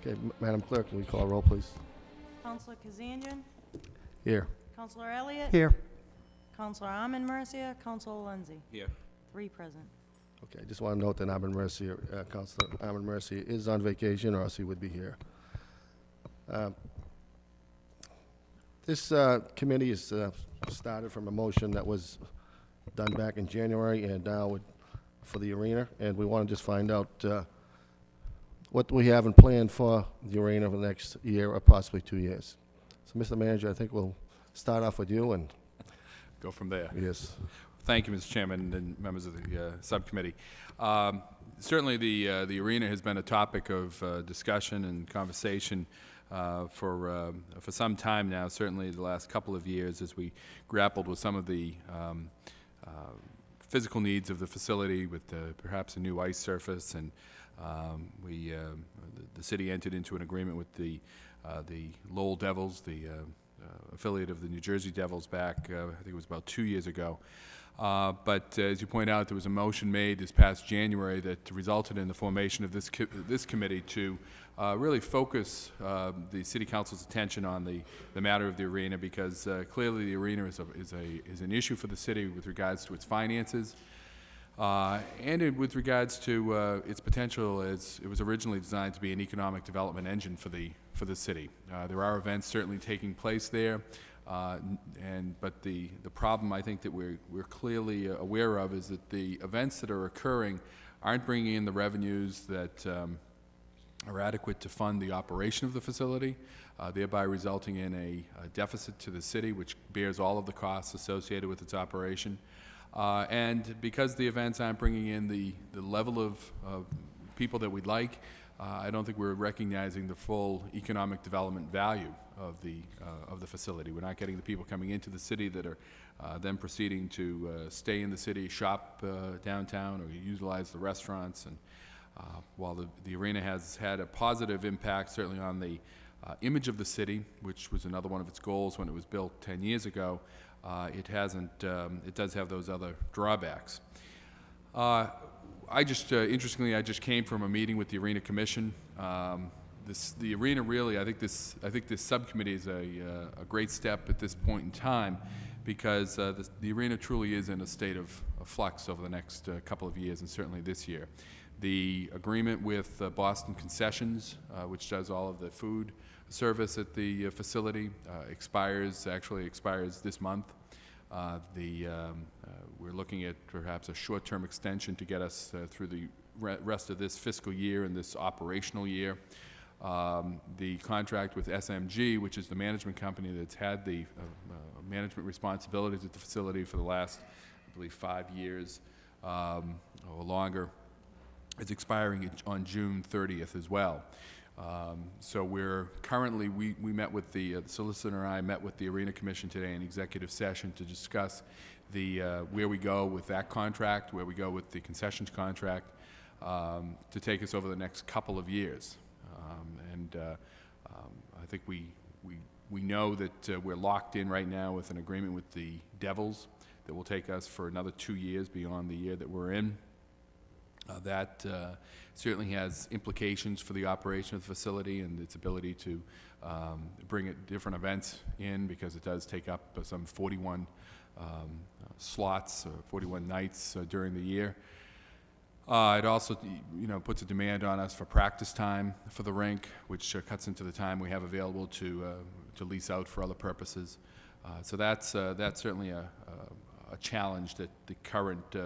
Okay, Madam Clerk, can we call a roll, please? Counselor Kazanjian, Here. Counselor Elliott. Here. Counselor Armin Mercia, Counselor Lindsay. Here. 3 present. Okay, I just want to note that Councilor Armin Mercy is on vacation, or else he would be here. This committee is started from a motion that was done back in January, and now for the arena, and we want to just find out what we have in plan for the arena for the next year or possibly 2 years. So, Mr. Manager, I think we'll start off with you, and Go from there. yes. Thank you, Mr. Chairman and members of the subcommittee. Certainly, the arena has been a topic of discussion and conversation for some time now. Certainly, the last couple of years, as we grappled with some of the physical needs of the facility, with perhaps a new ice surface, and the city entered into an agreement with the Lowell Devils, the affiliate of the New Jersey Devils, back I think it was about 2 years ago. But as you point out, there was a motion made this past January that resulted in the formation of this committee to really focus the City Council's attention on the matter of the arena, because clearly the arena is an issue for the city with regards to its finances, and with regards to its potential, as it was originally designed to be an economic development engine for the city. There are events certainly taking place there. But the problem, I think, that we're clearly aware of is that the events that are occurring aren't bringing in the revenues that are adequate to fund the operation of the facility, thereby resulting in a deficit to the city, which bears all of the costs associated with its operation. And because the events aren't bringing in the level of people that we'd like, I don't think we're recognizing the full economic development value of the facility. We're not getting the people coming into the city that are then proceeding to stay in the city, shop downtown, or utilize the restaurants. And while the arena has had a positive impact, certainly on the image of the city, which was another one of its goals when it was built 10 years ago, it hasn't. It does have those other drawbacks. Interestingly, I just came from a meeting with the Arena Commission. The arena really, I think this subcommittee is a great step at this point in time, because the arena truly is in a state of flux over the next couple of years, and certainly this year. The agreement with Boston Concessions, which does all of the food service at the facility, expires this month. We're looking at perhaps a short-term extension to get us through the rest of this fiscal year and this operational year. The contract with SMG, which is the management company that's had the management responsibilities at the facility for the last, I believe, 5 years or longer, is expiring on June 30th as well. So we're currently, we met with the solicitor, and I met with the Arena Commission today in executive session to discuss where we go with that contract, where we go with the concessions contract, to take us over the next couple of years. I think we know that we're locked in right now with an agreement with the Devils that will take us for another 2 years beyond the year that we're in. That certainly has implications for the operation of the facility and its ability to bring different events in, because it does take up some 41 slots, 41 nights during the year. It also, puts a demand on us for practice time for the rink, which cuts into the time we have available to lease out for other purposes. So that's certainly a challenge that the current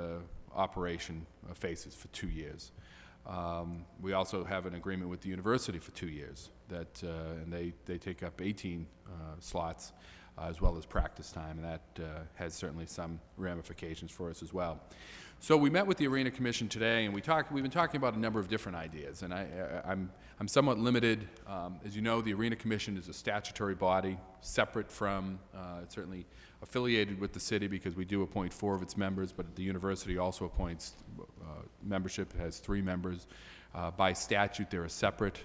operation faces for 2 years. We also have an agreement with the university for 2 years and they take up 18 slots as well as practice time, and that has certainly some ramifications for us as well. So we met with the Arena Commission today, and we've been talking about a number of different ideas, and I'm somewhat limited. As you know, the Arena Commission is a statutory body, separate from, certainly affiliated with the city, because we do appoint 4 of its members, but the university also appoints membership. It has 3 members. By statute, they're a separate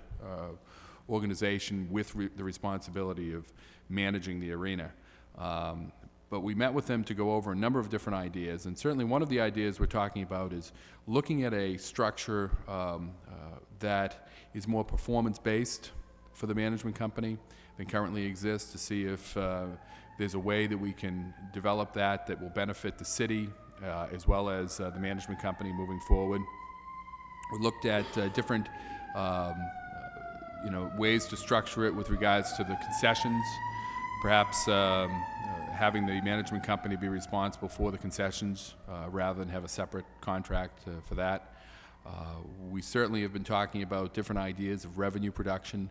organization with the responsibility of managing the arena. But we met with them to go over a number of different ideas, and certainly one of the ideas we're talking about is looking at a structure that is more performance-based for the management company than currently exists, to see if there's a way that we can develop that will benefit the city as well as the management company moving forward. We looked at different ways to structure it with regards to the concessions, perhaps having the management company be responsible for the concessions rather than have a separate contract for that. We certainly have been talking about different ideas of revenue production,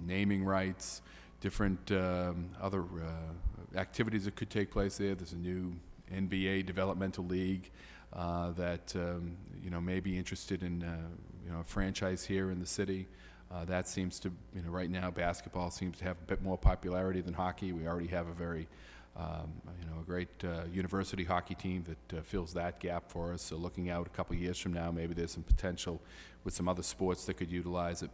naming rights, different other activities that could take place there. There's a new NBA developmental league that may be interested in a franchise here in the city. That seems to, right now basketball seems to have a bit more popularity than hockey. We already have a very, a great university hockey team that fills that gap for us. So looking out a couple of years from now, maybe there's some potential with some other sports that could utilize it.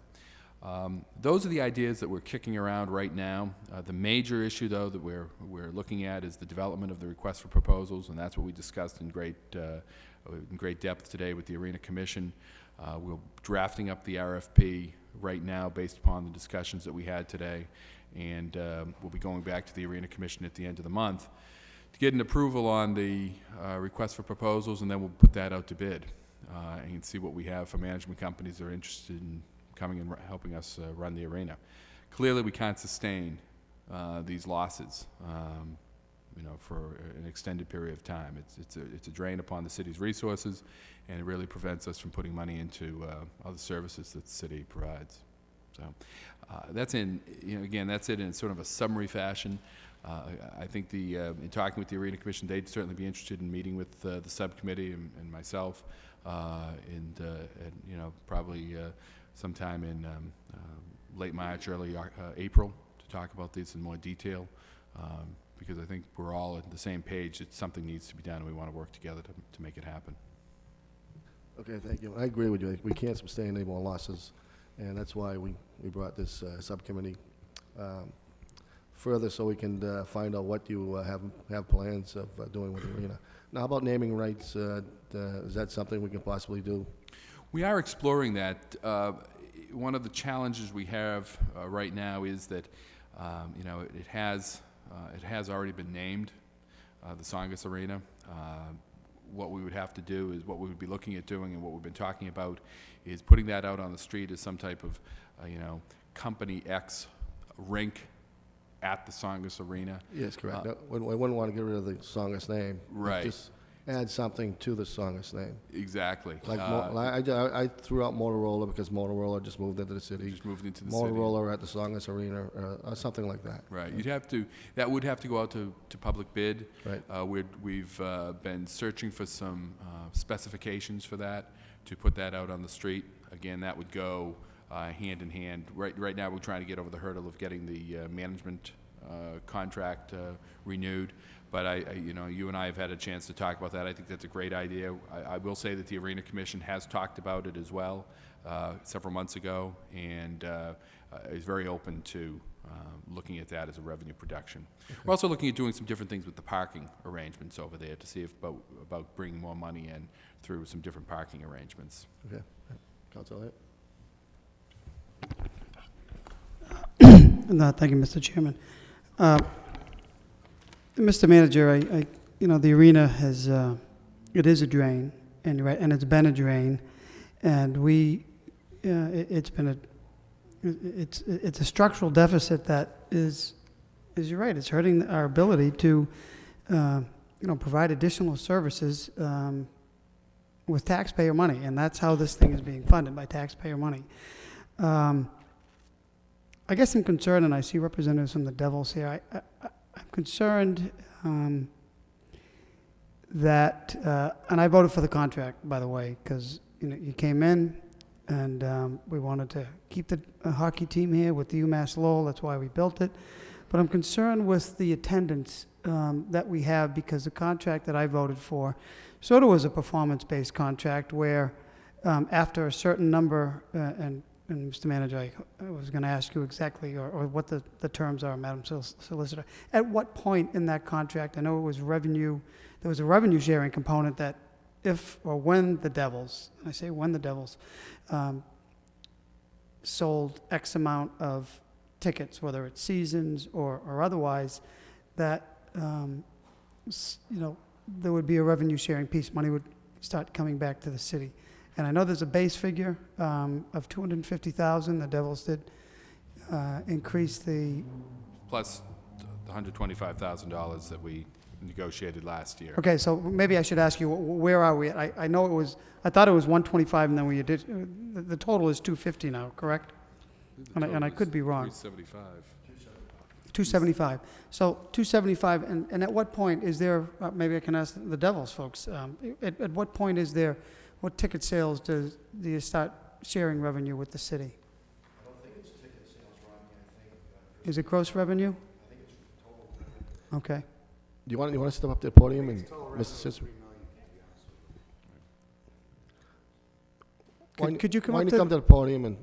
Those are the ideas that we're kicking around right now. The major issue, though, that we're looking at is the development of the request for proposals, and that's what we discussed in great depth today with the Arena Commission. We're drafting up the RFP right now based upon the discussions that we had today, and we'll be going back to the Arena Commission at the end of the month to get an approval on the request for proposals, and then we'll put that out to bid and see what we have for management companies that are interested in coming and helping us run the arena. Clearly, we can't sustain these losses, for an extended period of time. It's a drain upon the city's resources, and it really prevents us from putting money into other services that the city provides. So that's that's it in sort of a summary fashion. I think in talking with the Arena Commission, they'd certainly be interested in meeting with the subcommittee and myself, and probably sometime in late March, early April, to talk about this in more detail, because I think we're all on the same page that something needs to be done, and we want to work together to make it happen. Okay, thank you. I agree with you. We can't sustain any more losses, and that's why we brought this subcommittee further, so we can find out what you have plans of doing with the arena. Now, how about naming rights? Is that something we can possibly do? We are exploring that. One of the challenges we have right now is that it has already been named, the Tsongas Arena. What we would have to do is, what we would be looking at doing, and what we've been talking about, is putting that out on the street as some type of Company X rink at the Tsongas Arena. Yes, correct. I wouldn't want to get rid of the Tsongas name. Right. Just add something to the Tsongas name. Exactly. Like I threw out Motorola because Motorola just moved into the city. Just moved into the city. Motorola at the Tsongas Arena, or something like that. Right. That would have to go out to public bid. Right. We've been searching for some specifications for that, to put that out on the street. Again, that would go hand in hand. Right now, we're trying to get over the hurdle of getting the management contract renewed. But you and I have had a chance to talk about that. I think that's a great idea. I will say that the Arena Commission has talked about it as well several months ago, and is very open to looking at that as a revenue production. Okay. We're also looking at doing some different things with the parking arrangements over there, to see if about bringing more money in through some different parking arrangements. Okay. Councilor Elliott? Thank you, Mr. Chairman. Mr. Manager, the arena it is a drain, and it's been a drain, and it's a structural deficit that is you're right, it's hurting our ability to, provide additional services with taxpayer money, and that's how this thing is being funded, by taxpayer money. I guess I'm concerned, and I see representatives from the Devils here. I'm concerned that, and I voted for the contract, by the way, because you came in, and we wanted to keep the hockey team here with the UMass Lowell. That's why we built it. But I'm concerned with the attendance that we have, because the contract that I voted for sort of was a performance-based contract where after a certain number, and Mr. Manager, I was going to ask you exactly, or what the terms are, Madam Solicitor. At what point in that contract, I know it was revenue, there was a revenue sharing component that if or when the Devils, I say when the Devils, sold X amount of tickets, whether it's seasons or otherwise, that, there would be a revenue sharing piece. Money would start coming back to the city. And I know there's a base figure of $250,000. The Devils did increase the. Plus the $125,000 that we negotiated last year. Okay, so maybe I should ask you, where are we? I know it was, I thought it was 125, and then we did, the total is 250 now, correct? And I could be wrong. 375. 275. So 275, and at what point is there, maybe I can ask the Devils folks, at what point is there, what ticket sales do you start sharing revenue with the city? I don't think it's ticket sales, Rodney, I think. Is it gross revenue? I think it's total. Okay. Do you want to step up to the podium and Mr. Cicery? Could you come Why up don't to? you come to the podium and,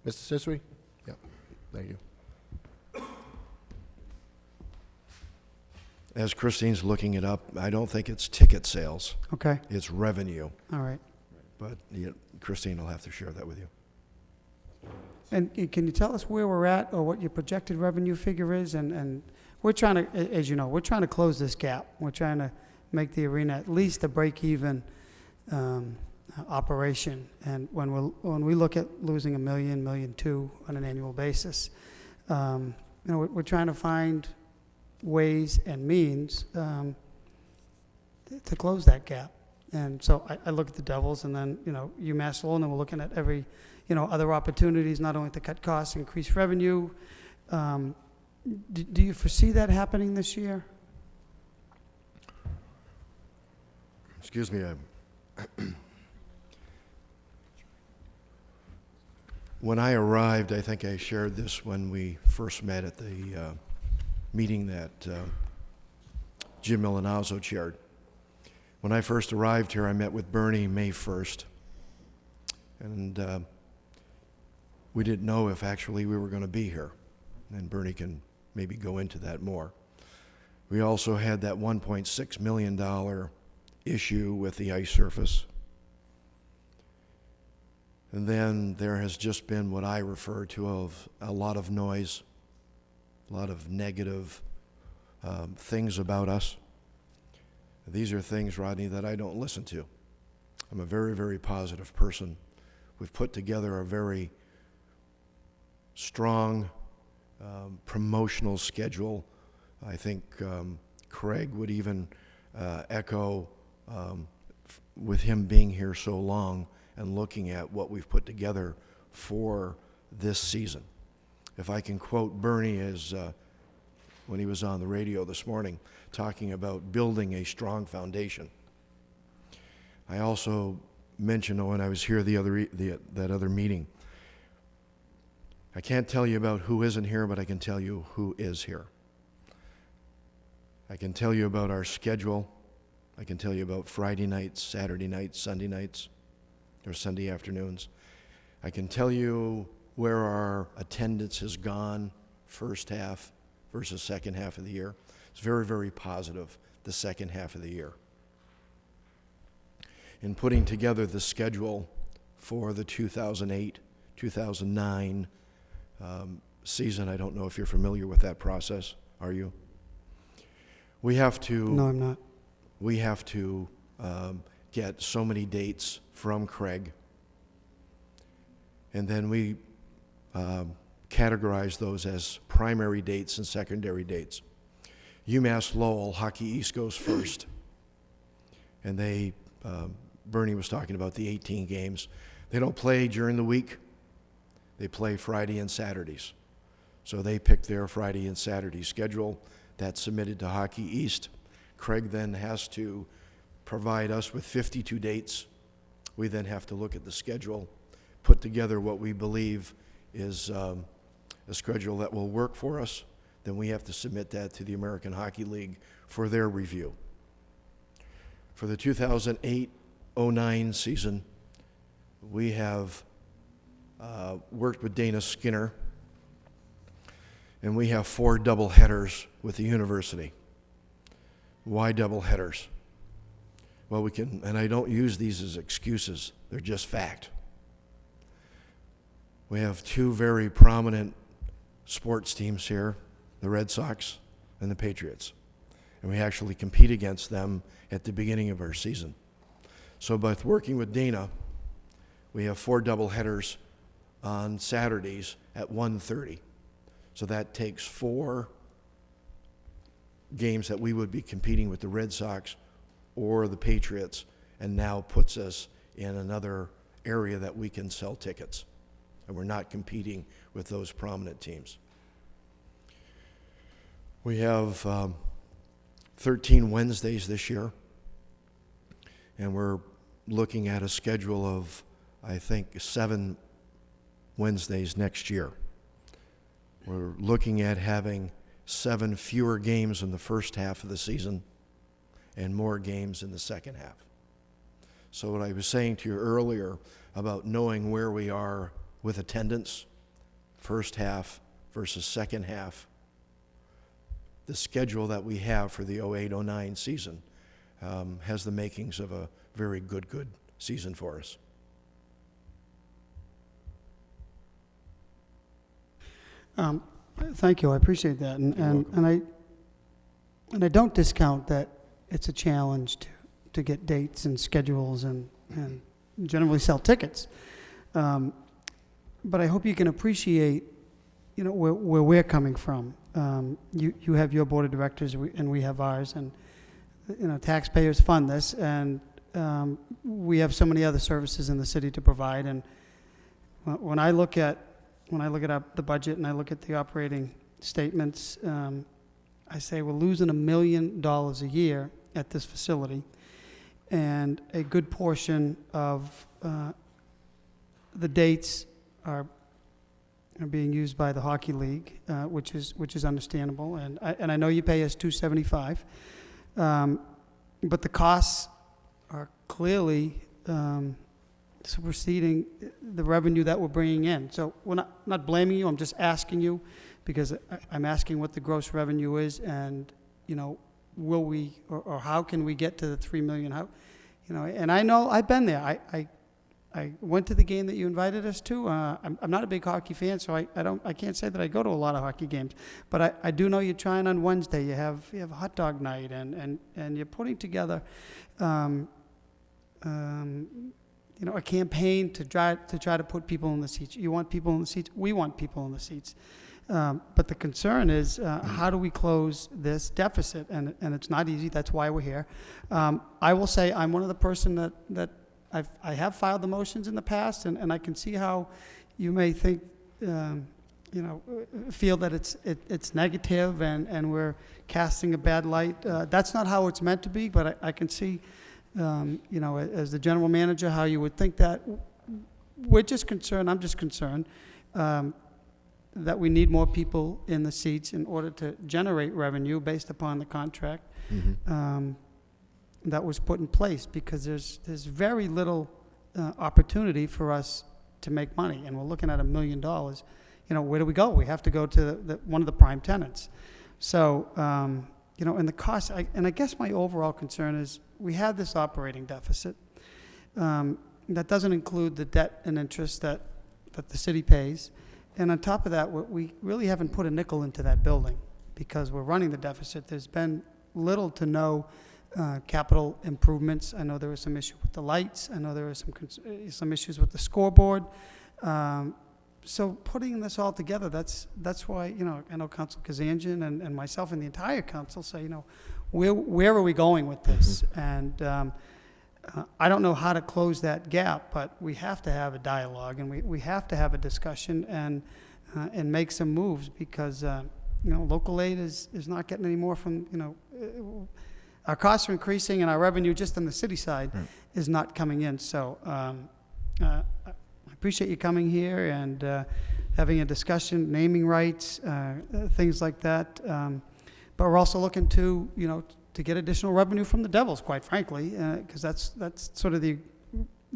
Mr. Cicery? Yeah, thank you. As Christine's looking it up, I don't think it's ticket sales. Okay, It's revenue. all right. But Christine will have to share that with you. And can you tell us where we're at, or what your projected revenue figure is? And we're trying to, as you know, we're trying to close this gap. We're trying to make the arena at least a break-even operation. And when we look at losing $1 million, $1.2 million on an annual basis, we're trying to find ways and means to close that gap. And so I look at the Devils, and then, UMass Lowell, and then we're looking at every, other opportunities, not only to cut costs, increase revenue. Do you foresee that happening this year? Excuse me. When I arrived, I think I shared this when we first met at the meeting that Jim Milanazzo chaired. When I first arrived here, I met with Bernie May 1st, and we didn't know if actually we were going to be here, and Bernie can maybe go into that more. We also had that $1.6 million issue with the ice surface. And then there has just been what I refer to of a lot of noise, a lot of negative things about us. These are things, Rodney, that I don't listen to. I'm a very, very positive person. We've put together a very strong promotional schedule. I think Craig would even echo with him being here so long and looking at what we've put together for this season. If I can quote Bernie as when he was on the radio this morning, talking about building a strong foundation. I also mentioned when I was here that other meeting, I can't tell you about who isn't here, but I can tell you who is here. I can tell you about our schedule. I can tell you about Friday nights, Saturday nights, Sunday nights, or Sunday afternoons. I can tell you where our attendance has gone first half versus second half of the year. It's very, very positive, the second half of the year. In putting together the schedule for the 2008-2009 season, I don't know if you're familiar with that process, are you? We have to... No, I'm not. We have to get so many dates from Craig, and then we categorize those as primary dates and secondary dates. UMass Lowell, Hockey East goes first, and they, Bernie was talking about the 18 games. They don't play during the week. They play Friday and Saturdays. So they pick their Friday and Saturday schedule. That's submitted to Hockey East. Craig then has to provide us with 52 dates. We then have to look at the schedule, put together what we believe is a schedule that will work for us. Then we have to submit that to the American Hockey League for their review. For the 2008-09 season, we have worked with Dana Skinner, and we have 4 doubleheaders with the university. Why doubleheaders? Well, we can, and I don't use these as excuses, they're just fact. We have two very prominent sports teams here, the Red Sox and the Patriots. And we actually compete against them at the beginning of our season. So by working with Dana, we have 4 doubleheaders on Saturdays at 1:30. So that takes 4 games that we would be competing with the Red Sox or the Patriots, and now puts us in another area that we can sell tickets. And we're not competing with those prominent teams. We have 13 Wednesdays this year, and we're looking at a schedule of, I think, 7 Wednesdays next year. We're looking at having 7 fewer games in the first half of the season and more games in the second half. So what I was saying to you earlier about knowing where we are with attendance, first half versus second half, the schedule that we have for the 08-09 season has the makings of a very good season for us. Thank you, I appreciate that. And I don't discount that it's a challenge to get dates and schedules and generally sell tickets. But I hope you can appreciate, where we're coming from. You have your board of directors, and we have ours, and taxpayers fund this, and we have so many other services in the city to provide. And when I look at the budget and I look at the operating statements, I say we're losing $1 million a year at this facility, and a good portion of the dates are being used by the hockey league, which is understandable, and I know you pay us $275, but the costs are clearly superseding the revenue that we're bringing in. So we're not blaming you. I'm just asking you, because I'm asking what the gross revenue is, and will we or how can we get to the 3 million? How, and I know I've been there. I went to the game that you invited us to. I'm not a big hockey fan, so I can't say that I go to a lot of hockey games. But I do know you're trying on Wednesday. You have a hot dog night, and you're putting together a campaign to try to put people in the seats. You want people in the seats. We want people in the seats. But the concern is how do we close this deficit? And it's not easy. That's why we're here. I will say I'm one of the person that I have filed the motions in the past, and I can see how you may think, feel that it's negative and we're casting a bad light. That's not how it's meant to be, but I can see, as the general manager, how you would think that. We're just concerned, I'm just concerned, that we need more people in the seats in order to generate revenue based upon the contract. Mm-hmm. That was put in place, because there's very little opportunity for us to make money, and we're looking at $1 million. Where do we go? We have to go to one of the prime tenants. So, and the cost, and I guess my overall concern is we have this operating deficit that doesn't include the debt and interest that the city pays. And on top of that, we really haven't put a nickel into that building because we're running the deficit. There's been little to no capital improvements. I know there was some issue with the lights. I know there was some issues with the scoreboard. So putting this all together, that's why, I know Council Kazanjian and myself and the entire council say, where are we going with this? Mm-hmm. And I don't know how to close that gap, but we have to have a dialogue, and we have to have a discussion and make some moves, because local aid is not getting any more from, our costs are increasing, and our revenue just on the city side is not coming in. So I appreciate you coming here and having a discussion, naming rights, things like that. But we're also looking to get additional revenue from the Devils, quite frankly, because that's sort of the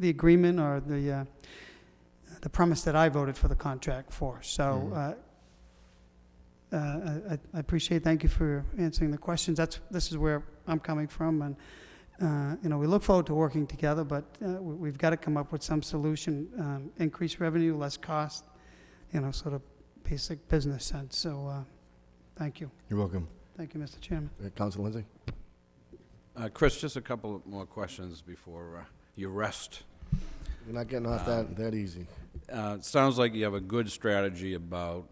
agreement or the premise that I voted for the contract for. So I appreciate. Thank you for answering the questions. This is where I'm coming from, we look forward to working together, but we've got to come up with some solution, increase revenue, less cost, sort of basic business sense. So thank you. You're welcome. Thank you, Mr. Chairman. Council Lindsay? Chris, just a couple more questions before you rest. You're not getting off that easy. It sounds like you have a good strategy about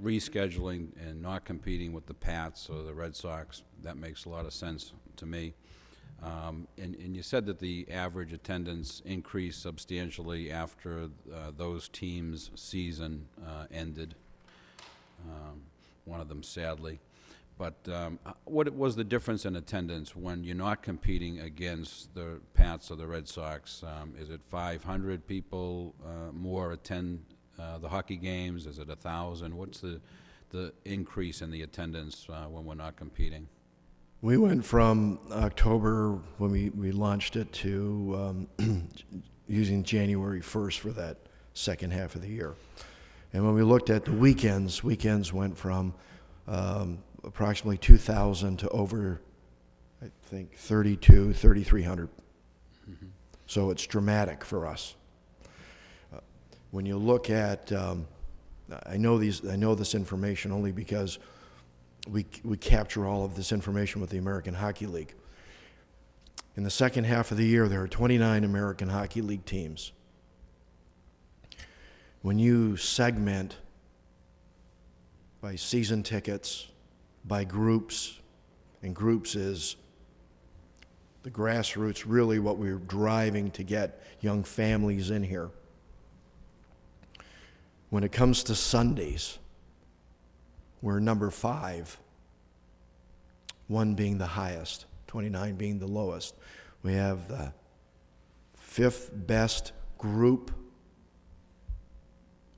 rescheduling and not competing with the Pats or the Red Sox. That makes a lot of sense to me. And you said that the average attendance increased substantially after those teams' season ended, one of them sadly. But what was the difference in attendance when you're not competing against the Pats or the Red Sox? Is it 500 people more attend the hockey games? Is it 1,000? What's the increase in the attendance when we're not competing? We went from October, when we launched it, to using January 1st for that second half of the year. And when we looked at the weekends went from approximately 2,000 to over, I think, 3,300. Mm-hmm. So it's dramatic for us. When you look at, I know this information only because we capture all of this information with the American Hockey League. In the second half of the year, there are 29 American Hockey League teams. When you segment by season tickets, by groups, and groups is the grassroots, really what we're driving to get young families in here. When it comes to Sundays, we're number 5, 1 being the highest, 29 being the lowest. We have the 5th best group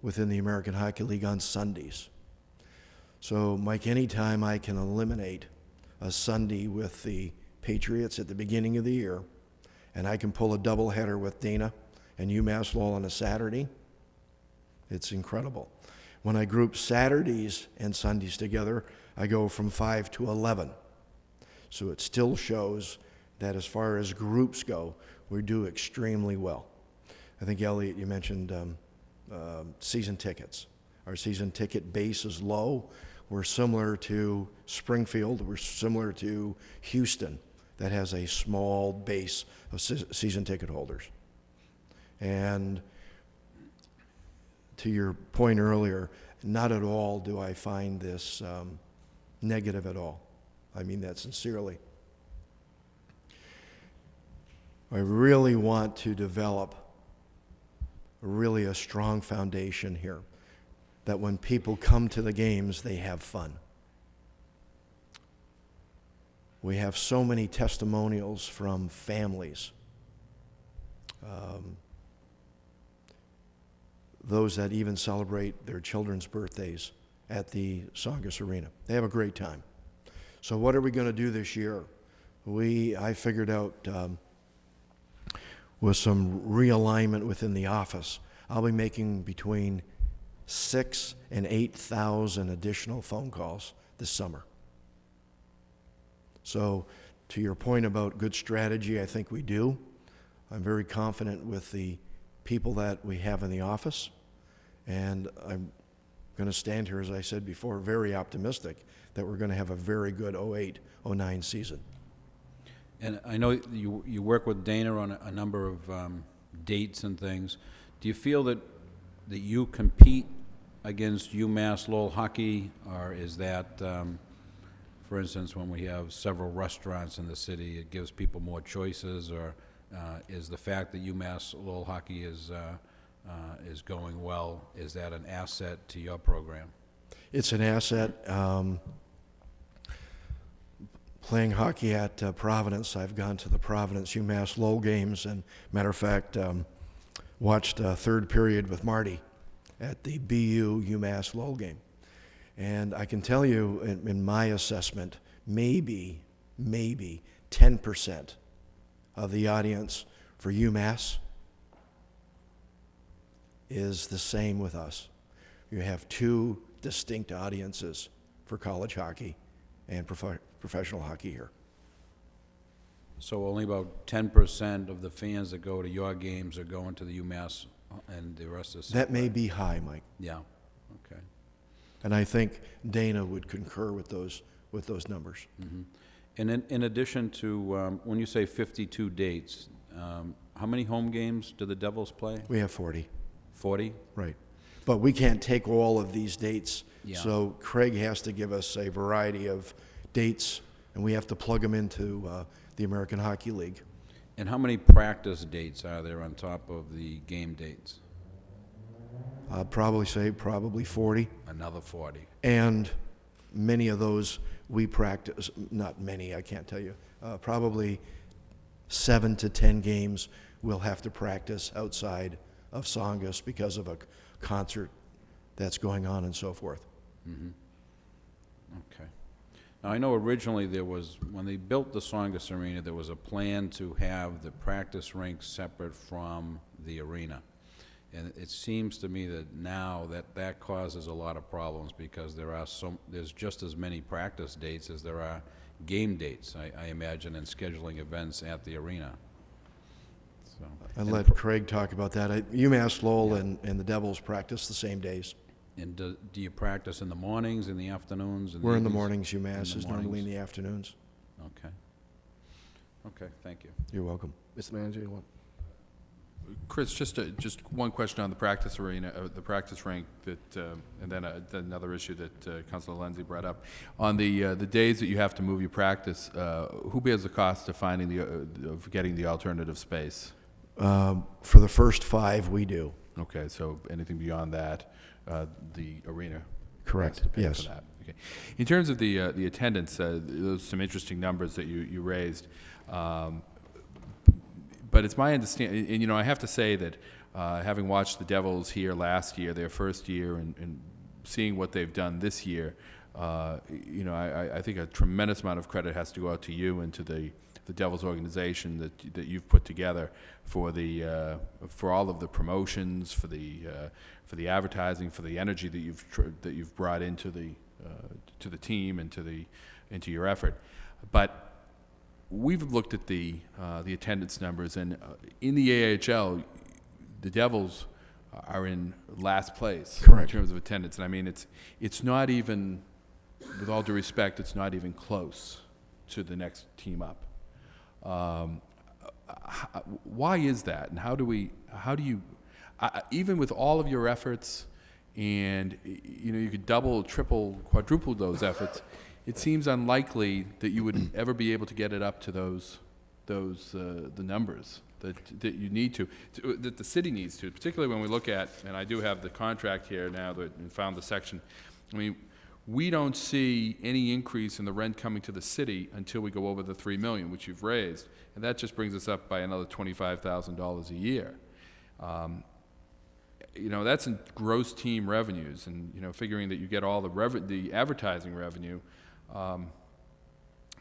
within the American Hockey League on Sundays. So, Mike, anytime I can eliminate a Sunday with the Patriots at the beginning of the year, and I can pull a doubleheader with Dana and UMass Lowell on a Saturday, it's incredible. When I group Saturdays and Sundays together, I go from 5 to 11. So it still shows that as far as groups go, we do extremely well. I think, Elliot, you mentioned season tickets. Our season ticket base is low. We're similar to Springfield. We're similar to Houston, that has a small base of season ticket holders. And to your point earlier, not at all do I find this negative at all. I mean that sincerely. I really want to develop really a strong foundation here, that when people come to the games, they have fun. We have so many testimonials from families, those that even celebrate their children's birthdays at the Songus Arena. They have a great time. So what are we going to do this year? I figured out with some realignment within the office, I'll be making between 6,000 and 8,000 additional phone calls this summer. So to your point about good strategy, I think we do. I'm very confident with the people that we have in the office, and I'm going to stand here, as I said before, very optimistic that we're going to have a very good 08-09 season. And I know you work with Dana on a number of dates and things. Do you feel that you compete against UMass Lowell hockey, or is that, for instance, when we have several restaurants in the city, it gives people more choices, or is the fact that UMass Lowell hockey is going well, is that an asset to your program? It's an asset. Playing hockey at Providence, I've gone to the Providence UMass Lowell games, and matter of fact, watched a third period with Marty at the BU UMass Lowell game. And I can tell you, in my assessment, maybe 10% of the audience for UMass is the same with us. You have 2 distinct audiences for college hockey and professional hockey here. So only about 10% of the fans that go to your games are going to the UMass and the rest is... That may be high, Mike. Yeah, okay. And I think Dana would concur with those numbers. And in addition to, when you say 52 dates, how many home games do the Devils play? We have 40. 40? Right. But we can't take all of these dates. Yeah. So Craig has to give us a variety of dates, and we have to plug them into the American Hockey League. And how many practice dates are there on top of the game dates? I'd probably say 40. Another 40. And many of those we practice, not many, I can't tell you, probably 7 to 10 games we'll have to practice outside of Songus because of a concert that's going on and so forth. Okay. Now, I know originally there was, when they built the Songus Arena, there was a plan to have the practice rink separate from the arena. And it seems to me that now that causes a lot of problems because there's just as many practice dates as there are game dates, I imagine, in scheduling events at the arena. So, I'll let Craig talk about that. UMass Lowell and the Devils practice the same days. and do you practice in the mornings, in the afternoons? We're in the evenings? mornings, UMass is normally in mornings. the afternoons. Okay. Okay, thank you. You're welcome. Mr. Manager, you want? Chris, just one question on the practice arena, the practice rink, that, and then another issue that Councilor Lenzi brought up. On the days that you have to move your practice, who bears the cost of finding of getting the alternative space? For the first 5, we do. Okay, so anything beyond that, the arena Correct, has to pay yes. for that. Okay. In terms of the attendance, those some interesting numbers that you raised. But it's my understanding, and you know, I have to say that having watched the Devils here last year, their first year, and seeing what they've done this year, you know, I think a tremendous amount of credit has to go out to you and to the Devils organization that you've put together for for all of the promotions, for the advertising, for the energy that you've brought into the team and into your effort. But we've looked at the attendance numbers, and in the AHL, the Devils are in last place Correct. in terms of attendance. And I mean, it's not even, with all due respect, it's not even close to the next team up. Why is that, and how do you, even with all of your efforts, and you know, you could double, triple, quadruple those efforts, it seems unlikely that you would ever be able to get it up to the numbers that you need that the city needs to, particularly when we look at, and I do have the contract here now that and found the section. I mean, we don't see any increase in the rent coming to the city until we go over the $3 million, which you've raised, and that just brings us up by another $25,000 a year. You know, that's in gross team revenues, and you know, figuring that you get all the advertising revenue.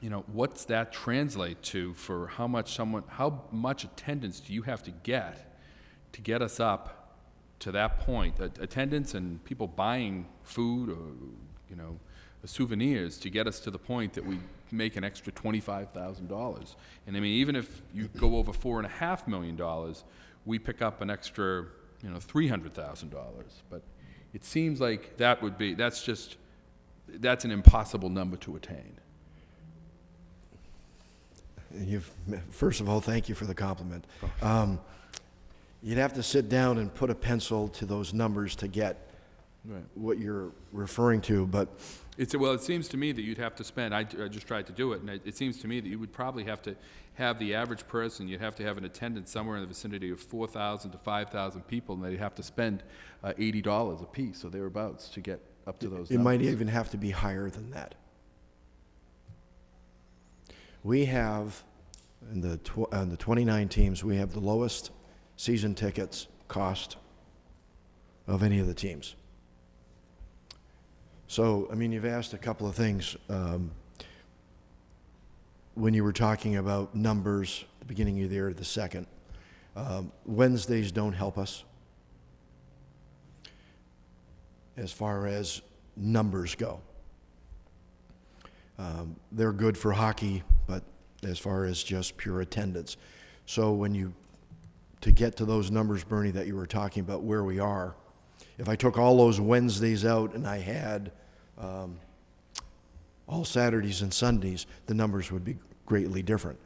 You know, what's that translate to for how much attendance do you have to get us up to that point? Attendance and people buying food or, you know, souvenirs to get us to the point that we make an extra $25,000. And I mean, even if you go over $4.5 million, we pick up an extra, you know, $300,000. But it seems like that's an impossible number to attain. First of all, thank you for the compliment. You'd have to sit down and put a pencil to those numbers to get what you're referring to, but Well, it seems to me that you'd have to spend, I just tried to do it, and it seems to me that you would probably have to have the average person, you'd have to have an attendance somewhere in the vicinity of 4,000 to 5,000 people, and they'd have to spend $80 a piece or thereabouts to get up to those numbers. it might even have to be higher than that. We have, on the 29 teams, we have the lowest season tickets cost of any of the teams. So, I mean, you've asked a couple of things. When you were talking about numbers, the beginning of the year, the second, Wednesdays don't help us as far as numbers go. They're good for hockey, but as far as just pure attendance. So to get to those numbers, Bernie, that you were talking about, where we are, if I took all those Wednesdays out and I had all Saturdays and Sundays, the numbers would be greatly different.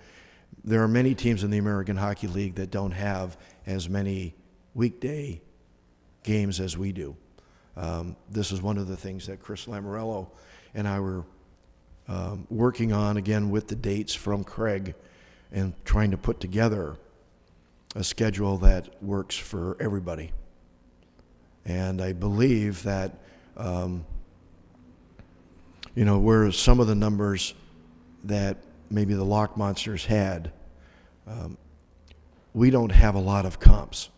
There are many teams in the American Hockey League that don't have as many weekday games as we do. This is one of the things that Chris Lamorello and I were working on, again, with the dates from Craig, and trying to put together a schedule that works for everybody. And I believe that, where some of the numbers that maybe the Lock Monsters had, we don't have a lot of comps.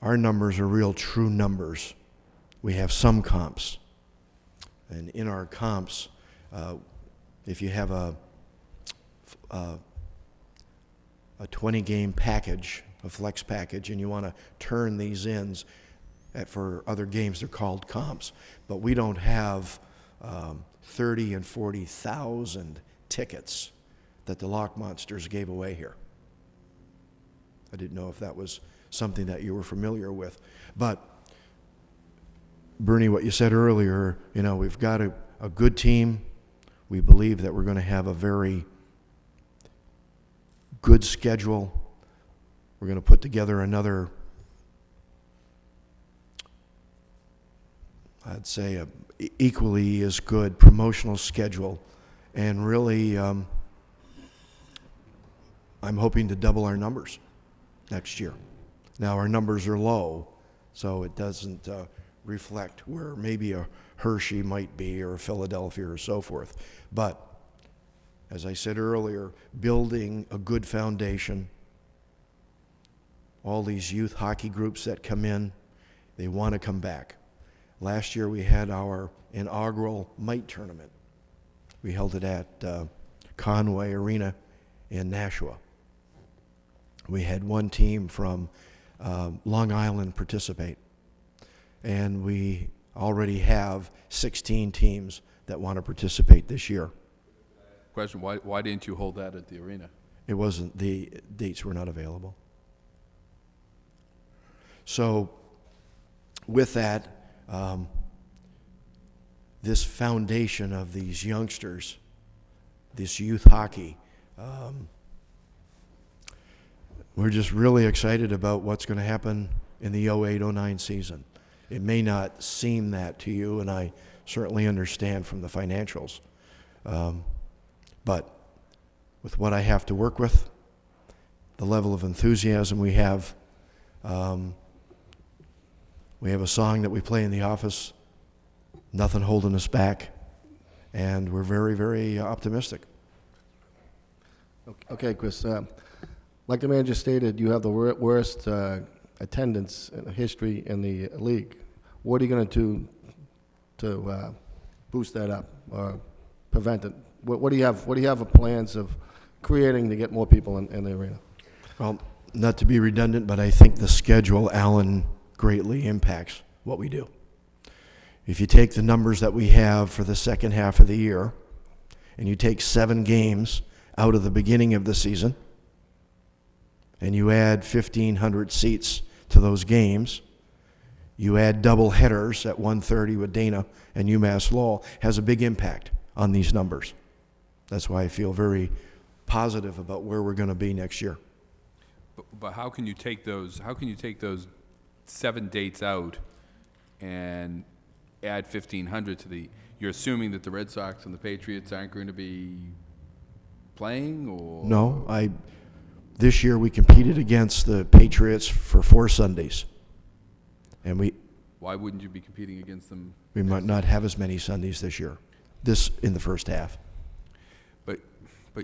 Our numbers are real true numbers. We have some comps. And in our comps, if you have a 20-game package, a flex package, and you want to turn these ins for other games, they're called comps. But we don't have 30 and 40,000 tickets that the Lock Monsters gave away here. I didn't know if that was something that you were familiar with. But, Bernie, what you said earlier, we've got a good team. We believe that we're going to have a very good schedule. We're going to put together another, I'd say, equally as good promotional schedule. And really, I'm hoping to double our numbers next year. Now, our numbers are low, so it doesn't reflect where maybe a Hershey might be, or Philadelphia, or so forth. But, as I said earlier, building a good foundation. All these youth hockey groups that come in, they want to come back. Last year we had our inaugural Mite tournament. We held it at Conway Arena in Nashua. We had one team from Long Island participate. And we already have 16 teams that want to participate this year. Question, why didn't you hold that at the arena? It wasn't, the dates were not available. So with that, this foundation of these youngsters, this youth hockey, we're just really excited about what's going to happen in the 08-09 season. It may not seem that to you, and I certainly understand from the financials. But with what I have to work with, the level of enthusiasm we have a song that we play in the office, nothing holding us back, and we're very, very optimistic. Okay, Chris, like the manager stated, you have the worst attendance history in the league. What are you going to do to boost that up or prevent it? What do you have? What do you have plans of creating to get more people in the arena? Well, not to be redundant, but I think the schedule, Alan, greatly impacts what we do. If you take the numbers that we have for the second half of the year, and you take 7 games out of the beginning of the season, and you add 1,500 seats to those games, you add double headers at 1:30 with Dana and UMass Lowell, has a big impact on these numbers. That's why I feel very positive about where we're going to be next year. But how can you take those 7 dates out and add 1,500 to the, you're assuming that the Red Sox and the Patriots aren't going to be playing, or? No, this year we competed against the Patriots for 4 Sundays. And Why wouldn't you be competing against them? we might not have as many Sundays this year, in the first half. But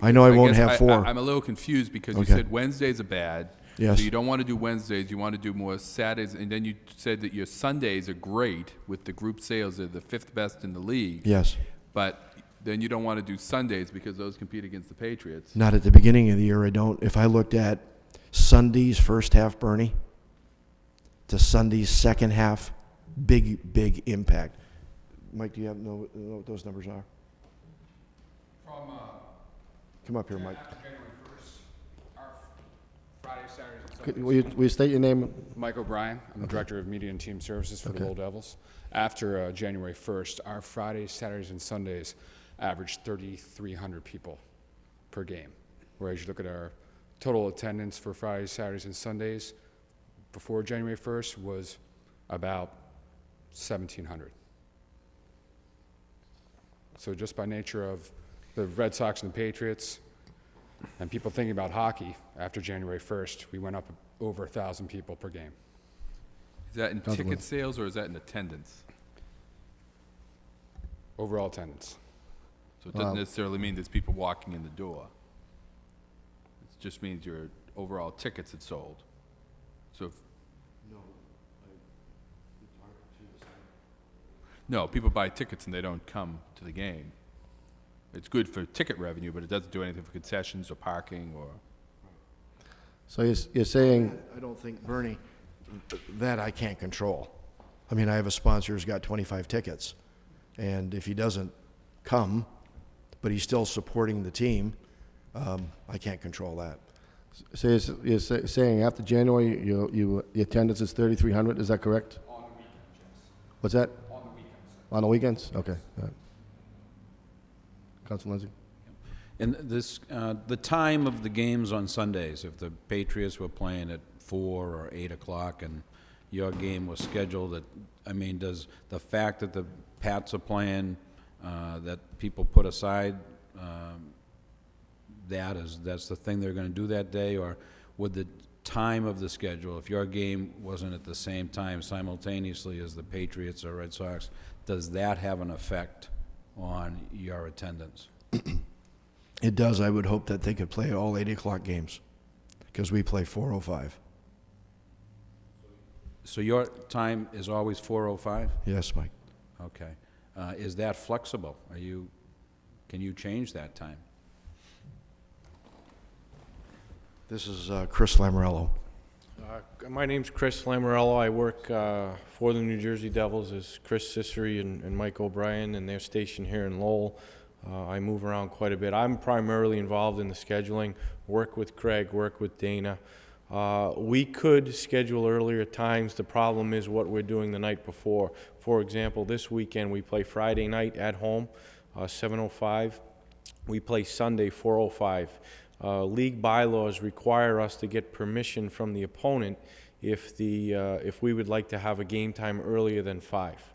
I know I won't guess have 4. I'm a little confused because you Okay. said Wednesdays are bad. Yes. So you don't want to do Wednesdays, you want to do more Saturdays, and then you said that your Sundays are great with the group sales, they're the 5th best in the league. Yes. But then you don't want to do Sundays because those compete against the Patriots. Not at the beginning of the year, I don't. If I looked at Sunday's first half, Bernie, to Sunday's second half, big impact. Mike, do you know what those numbers are? Come up here, Mike. After January 1st, our Friday, Saturdays, and Could- Sundays. will you state your name? Mike O'Brien, I'm the Director of Media and Team Services for the Okay. Lowell Devils. After January 1st, our Fridays, Saturdays, and Sundays average 3,300 people per game. Whereas you look at our total attendance for Fridays, Saturdays, and Sundays before January 1st was about 1,700. So just by nature of the Red Sox and the Patriots, and people thinking about hockey, after January 1st, we went up over 1,000 people per game. Is that in Councilman. ticket sales or is that in attendance? Overall attendance. So it doesn't necessarily mean there's people walking in the door. It just means your overall tickets had sold. So if... No, people buy tickets and they don't come to the game. It's good for ticket revenue, but it doesn't do anything for concessions or parking or... So you're saying, I don't think, Bernie, that I can't control. I mean, I have a sponsor who's got 25 tickets, and if he doesn't come, but he's still supporting the team, I can't control that. so saying after January, the attendance is 3,300, is that correct? On the weekends, yes. What's that? On the weekends. On the weekends? Okay. All right. Council Lindsay? And this, the time of the games on Sundays, if the Patriots were playing at 4 or 8 o'clock and your game was scheduled at, I mean, does the fact that the Pats are playing, that people put aside, that's the thing they're gonna do that day? Or would the time of the schedule, if your game wasn't at the same time simultaneously as the Patriots or Red Sox, does that have an effect on your attendance? It does. I would hope that they could play all 8 o'clock games, because we play 4:05. So your time is always 4:05? Yes, Mike. Okay. Is that flexible? Can you change that time? This is Chris Lamorello. My name's Chris Lamorello. I work for the New Jersey Devils as Chris Cicery and Mike O'Brien, and they're stationed here in Lowell. I move around quite a bit. I'm primarily involved in the scheduling, work with Craig, work with Dana. We could schedule earlier times. The problem is what we're doing the night before. For example, this weekend we play Friday night at home, 7:05. We play Sunday, 4:05. League bylaws require us to get permission from the opponent if we would like to have a game time earlier than 5.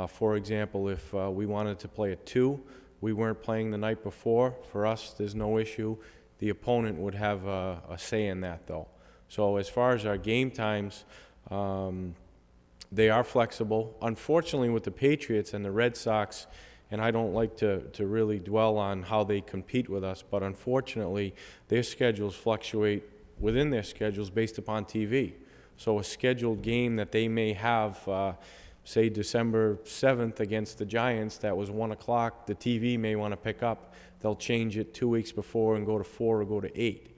For example, if we wanted to play at 2, we weren't playing the night before. For us, there's no issue. The opponent would have a say in that, though. So as far as our game times, they are flexible. Unfortunately, with the Patriots and the Red Sox, and I don't like to really dwell on how they compete with us, but unfortunately, their schedules fluctuate within their schedules based upon TV. So a scheduled game that they may have, say December 7th against the Giants, that was 1 o'clock, the TV may want to pick up. They'll change it 2 weeks before and go to 4 or go to 8.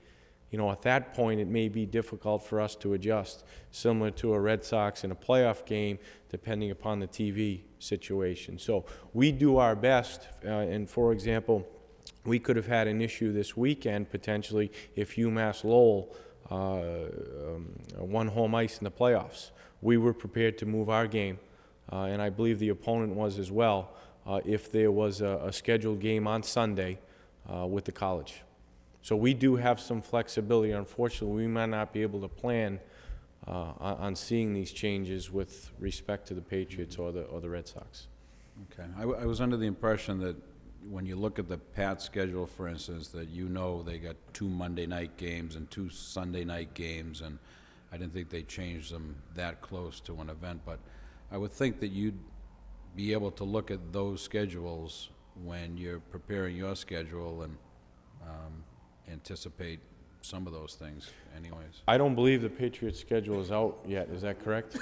You know, at that point, it may be difficult for us to adjust, similar to a Red Sox in a playoff game, depending upon the TV situation. So we do our best, and for example, we could have had an issue this weekend, potentially, if UMass Lowell won home ice in the playoffs. We were prepared to move our game, and I believe the opponent was as well, if there was a scheduled game on Sunday with the college. So we do have some flexibility. Unfortunately, we might not be able to plan on seeing these changes with respect to the Patriots or the Red Sox. Okay. I was under the impression that when you look at the Pats schedule, for instance, that they got 2 Monday night games and 2 Sunday night games, and I didn't think they changed them that close to an event, but I would think that you'd be able to look at those schedules when you're preparing your schedule and anticipate some of those things anyways. I don't believe the Patriots schedule is out yet, is that correct?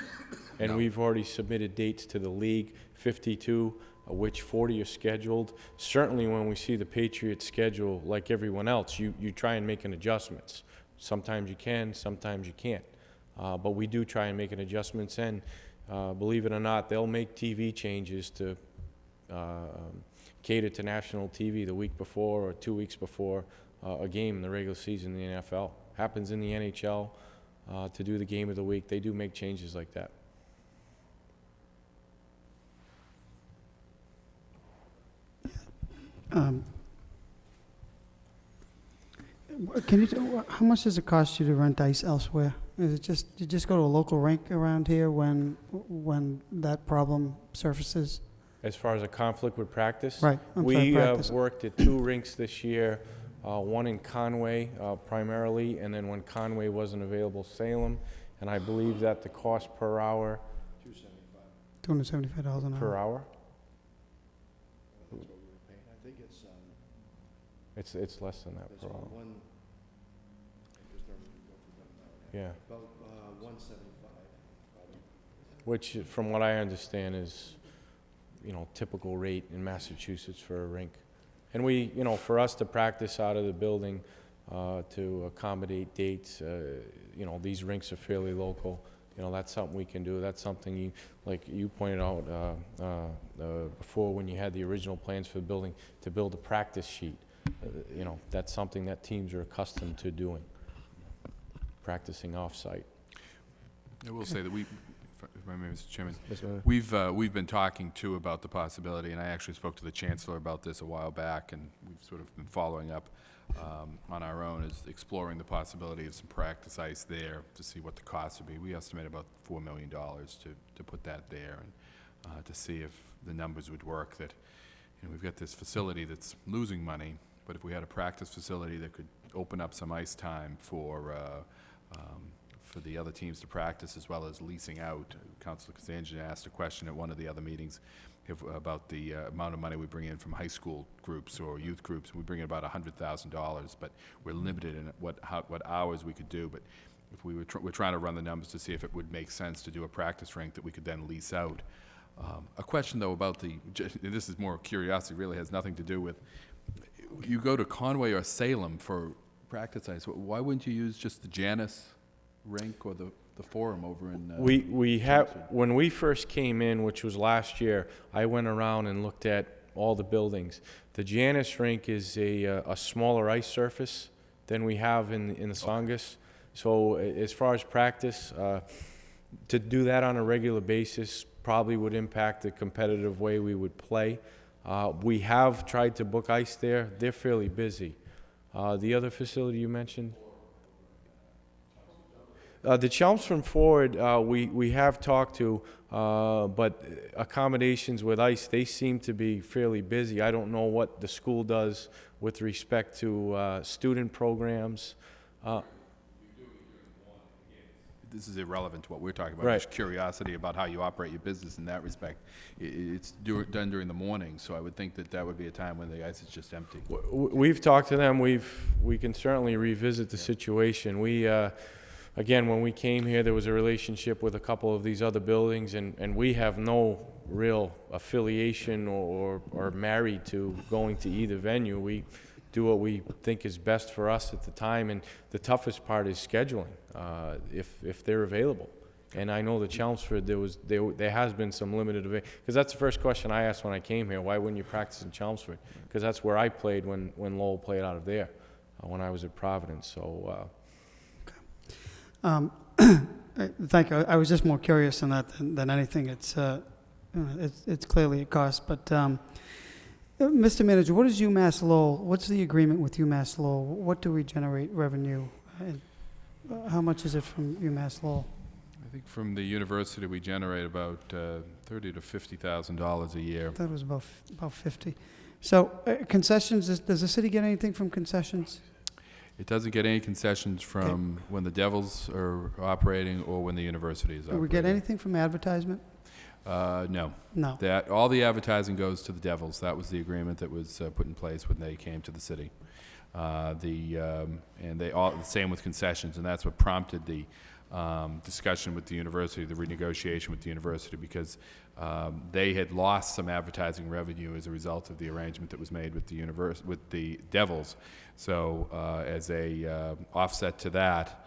And we've already submitted dates to the league, 52, of which 40 are scheduled. Certainly when we see the Patriots schedule, like everyone else, you try and make an adjustments. Sometimes you can, sometimes you can't. But we do try and make an adjustments, and believe it or not, they'll make TV changes to cater to national TV the week before or 2 weeks before a game in the regular season in the NFL. Happens in the NHL to do the game of the week. They do make changes like that. Can you, how much does it cost you to rent ice elsewhere? Is it just, you just go to a local rink around here when that problem surfaces? As far as a conflict with practice? Right, I'm sorry, We practice. worked at 2 rinks this year, one in Conway primarily, and then when Conway wasn't available, Salem. And I believe that the cost per hour, $275 an per hour. hour? I think it's It's less than that per hour. Yeah. about 175. Which, from what I understand, is, typical rate in Massachusetts for a rink. And we, for us to practice out of the building, to accommodate dates, these rinks are fairly local. That's something we can do. That's something like you pointed out before when you had the original plans for the building, to build a practice sheet. That's something that teams are accustomed to doing, practicing off-site. I will say that if I may, Mr. Chairman, Yes, ma'am. we've been talking too about the possibility, and I actually spoke to the Chancellor about this a while back, and we've sort of been following up on our own, is exploring the possibility of some practice ice there to see what the cost would be. We estimate about $4 million to put that there, and to see if the numbers would work. That we've got this facility that's losing money, but if we had a practice facility that could open up some ice time for the other teams to practice, as well as leasing out. Councilor Kazanjian asked a question at one of the other meetings about the amount of money we bring in from high school groups or youth groups. We bring in about $100,000, but we're limited in what hours we could do. But if we were we're trying to run the numbers to see if it would make sense to do a practice rink that we could then lease out. A question, though, about this is more curiosity, really has nothing to do with, you go to Conway or Salem for practice ice. Why wouldn't you use just the Janus rink or the Forum over in... We have, when we first came in, which was last year, I went around and looked at all the buildings. The Janus rink is a smaller ice surface than we have in the Songus. So as far as practice, to do that on a regular basis probably would impact the competitive way we would play. We have tried to book ice there. They're fairly busy. The other facility you mentioned? The Chelmsford Ford, we have talked to, but accommodations with ice, they seem to be fairly busy. I don't know what the school does with respect to student programs. This is irrelevant to what we're talking about. Right. Just curiosity about how you operate your business in that respect. It's done during the morning, so I would think that would be a time when the ice is just empty. We've talked to them. We can certainly revisit the situation. Again, when we came here, there was a relationship with a couple of these other buildings, and we have no real affiliation or married to going to either venue. We do what we think is best for us at the time, and the toughest part is scheduling, if they're available. And I know the Chelmsford, there has been some limited availability, because that's the first question I asked when I came here. Why wouldn't you practice in Chelmsford? Because that's where I played when Lowell played out of there, when I was at Providence. So. Thank you. I was just more curious than that than anything. It's clearly a cost. But, Mr. Manager, what is UMass Lowell? What's the agreement with UMass Lowell? What do we generate revenue? How much is it from UMass Lowell? I think from the university we generate about $30,000 to $50,000 a year. That was about 50. So concessions, does the city get anything from concessions? It doesn't get any concessions from when the Devils are operating or when the university is Do operating. we get anything from advertisement? No. No. All the advertising goes to the Devils. That was the agreement that was put in place when they came to the city. The same with concessions, and that's what prompted the discussion with the university, the renegotiation with the university, because they had lost some advertising revenue as a result of the arrangement that was made with the Devils. So as a offset to that,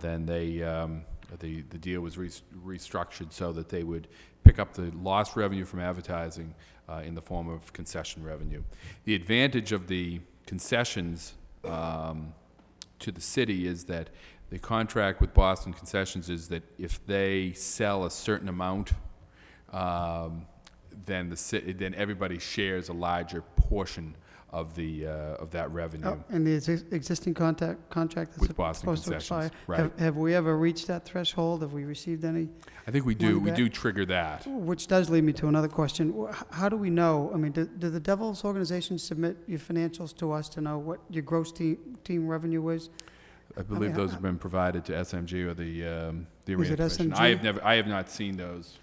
then the deal was restructured so that they would pick up the lost revenue from advertising in the form of concession revenue. The advantage of the concessions to the city is that the contract with Boston Concessions is that if they sell a certain amount, then then everybody shares a larger portion of that revenue. Oh, and the existing contract that's With Boston supposed to Concessions, expire? right. Have we ever reached that threshold? Have we received any? I think we do. Money We back? do trigger that. Which does lead me to another question. How do we know? I mean, do the Devils organization submit your financials to us to know what your gross team revenue is? I believe those have been provided to SMG or the Arena it Commission. SMG? I have not seen those.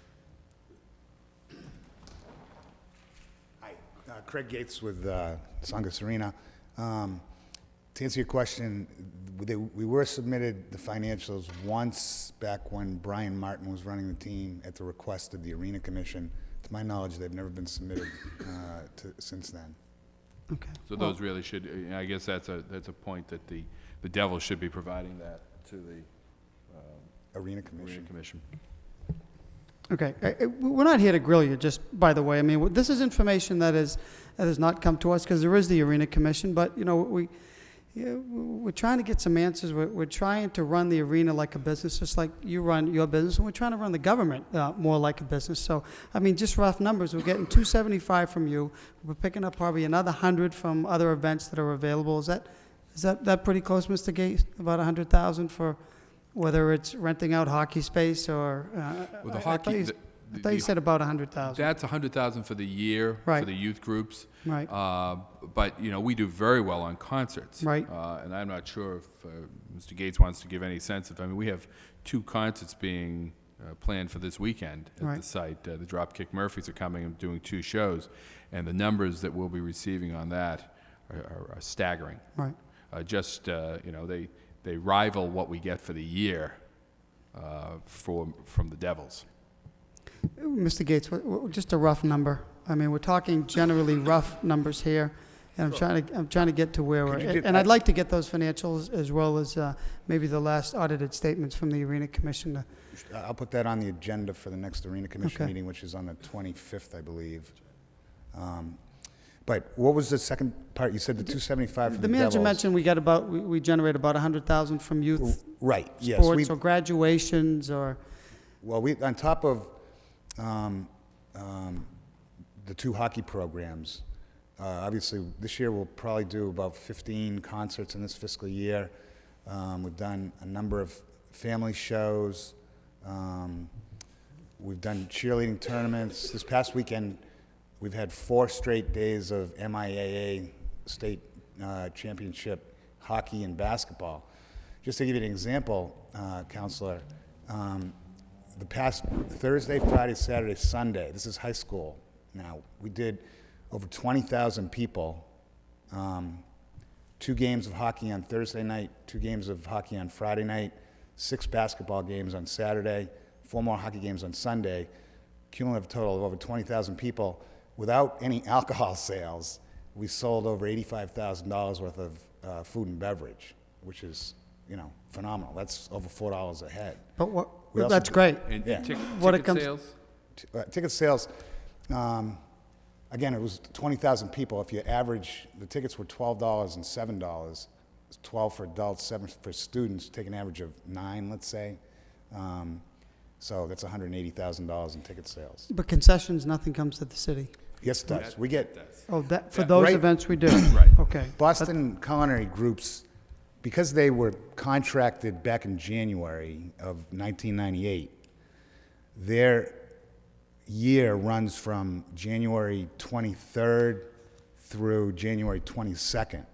Hi, Craig Gates with Songus Arena. To answer your question, we were submitted the financials once back when Brian Martin was running the team at the request of the Arena Commission. To my knowledge, they've never been submitted since then. Okay. So those really should, I guess that's a point that the Devils should be providing that to the Arena Arena Commission. Commission. Okay. We're not here to grill you, just by the way. I mean, this is information that has not come to us because there is the Arena Commission, but, you know, we're trying to get some answers. We're trying to run the arena like a business, just like you run your business, and we're trying to run the government more like a business. So, I mean, just rough numbers. We're getting $275 from you. We're picking up probably another 100 from other events that are available. Is that pretty close, Mr. Gates? About 100,000 for whether it's renting out hockey space or? Well, the I hockey, thought you said about 100,000. that's 100,000 for the year, for Right. the youth groups. Right. But, you know, we do very well on concerts. Right. And I'm not sure if Mr. Gates wants to give any sense of, I mean, we have 2 concerts being planned for this weekend at Right. the site. The Dropkick Murphys are coming and doing 2 shows, and the numbers that we'll be receiving on that are staggering. Right. You know, they rival what we get for the year from the Devils. Mr. Gates, just a rough number. I mean, we're talking generally rough numbers here, and I'm trying to get to where we're. Could you get- And I'd like to get those financials as well as maybe the last audited statements from the Arena Commission. I'll put that on the agenda for the next Arena Commission Okay. meeting, which is on the 25th, I believe. But what was the second part? You said the 275 from The the manager Devils. mentioned we generate about 100,000 from youth Right, yes. sports or graduations or. Well, on top of the 2 hockey programs, obviously this year we'll probably do about 15 concerts in this fiscal year. We've done a number of family shows. We've done cheerleading tournaments. This past weekend, we've had 4 straight days of MIAA state championship hockey and basketball. Just to give you an example, Counselor, the past Thursday, Friday, Saturday, Sunday, this is high school now, we did over 20,000 people, 2 games of hockey on Thursday night, 2 games of hockey on Friday night, 6 basketball games on Saturday, 4 more hockey games on Sunday, cumulative total of over 20,000 people. Without any alcohol sales, we sold over $85,000 worth of food and beverage, which is, you know, phenomenal. That's over $4 a head. But We also that's do- great. And Yeah. What it ticket comes- sales? Ticket sales, again, it was 20,000 people. If you average, the tickets were $12 and $7. It's 12 for adults, 7 for students. Take an average of 9, let's say. So that's $180,000 in ticket sales. But concessions, nothing comes to the city. Yes, it does. We get Oh, that, for Yeah, those right. events we do? Right. Okay. Boston culinary groups, because they were contracted back in January of 1998, their year runs from January 23rd through January 22nd.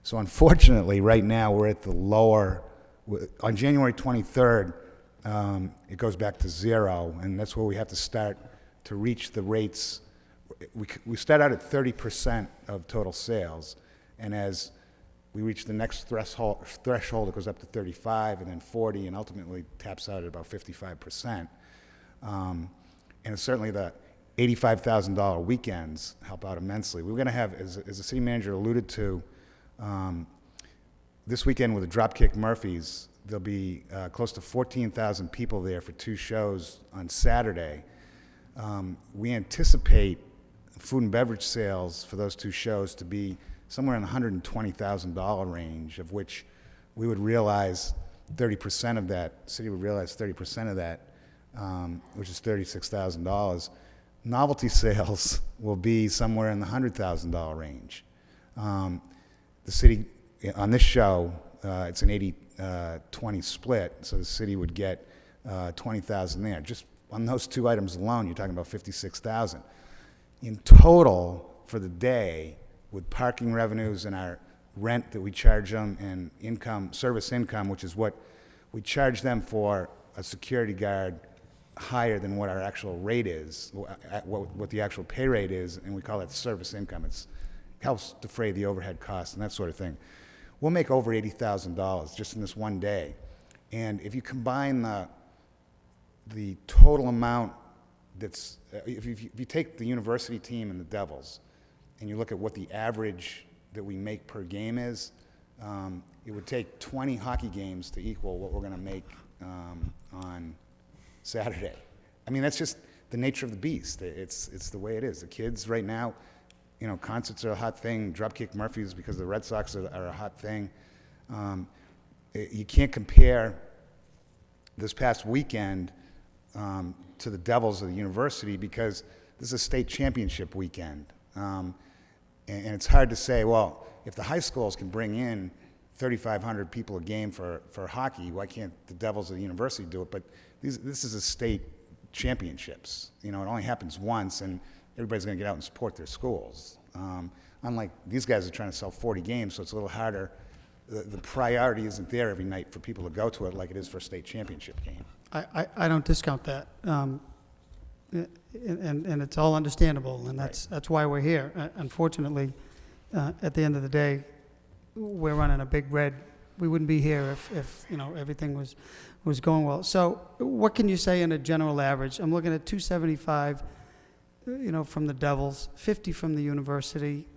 So unfortunately, right now, we're at the lower, on January 23rd, it goes back to 0, and that's where we have to start to reach the rates. We start out at 30% of total sales, and as we reach the next threshold, it goes up to 35, and then 40, and ultimately taps out at about 55%. And certainly the $85,000 weekends help out immensely. We're going to have, as the city manager alluded to, this weekend with the Dropkick Murphys, there'll be close to 14,000 people there for 2 shows on Saturday. We anticipate food and beverage sales for those two shows to be somewhere in the $120,000 range, of which we would realize 30% of that, city would realize 30% of that, which is $36,000. Novelty sales will be somewhere in the $100,000 range. The city, on this show, it's an 80-20 split, so the city would get $20,000 there. Just on those two items alone, you're talking about $56,000. In total, for the day, with parking revenues and our rent that we charge them and income, service income, which is what we charge them for a security guard higher than what our actual rate is, what the actual pay rate is, and we call that service income. It helps defray the overhead costs and that sort of thing. We'll make over $80,000 just in this one day. And if you combine the total amount that's, if you take the university team and the Devils, and you look at what the average that we make per game is, it would take 20 hockey games to equal what we're going to make on Saturday. I mean, that's just the nature of the beast. It's the way it is. The kids right now, you know, concerts are a hot thing. Dropkick Murphys, because the Red Sox are a hot thing. You can't compare this past weekend to the Devils of the university, because this is a state championship weekend. And it's hard to say, well, if the high schools can bring in 3,500 people a game for hockey, why can't the Devils of the university do it? But this is a state championships. You know, it only happens once, and everybody's going to get out and support their schools. Unlike these guys are trying to sell 40 games, so it's a little harder. The priority isn't there every night for people to go to it like it is for a state championship game. I don't discount that. And it's all understandable, and that's why we're here. Unfortunately, at the end of the day, we're running a big red. We wouldn't be here if you know, everything was going well. So what can you say in a general average? I'm looking at 275, you know, from the Devils, 50 from the university.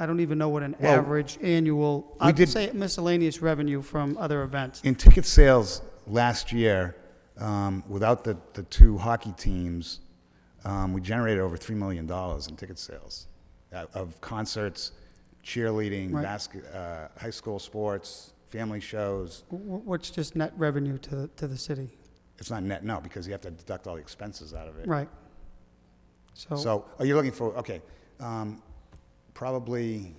I don't even know what an average annual, I'd say miscellaneous revenue from other events. In ticket sales last year, without the two hockey teams, we generated over $3 million in ticket sales of concerts, cheerleading, high school sports, family shows. What's just net revenue to the city? It's not net, no, because you have to deduct all the expenses out of it. Right. So you're looking for, okay, probably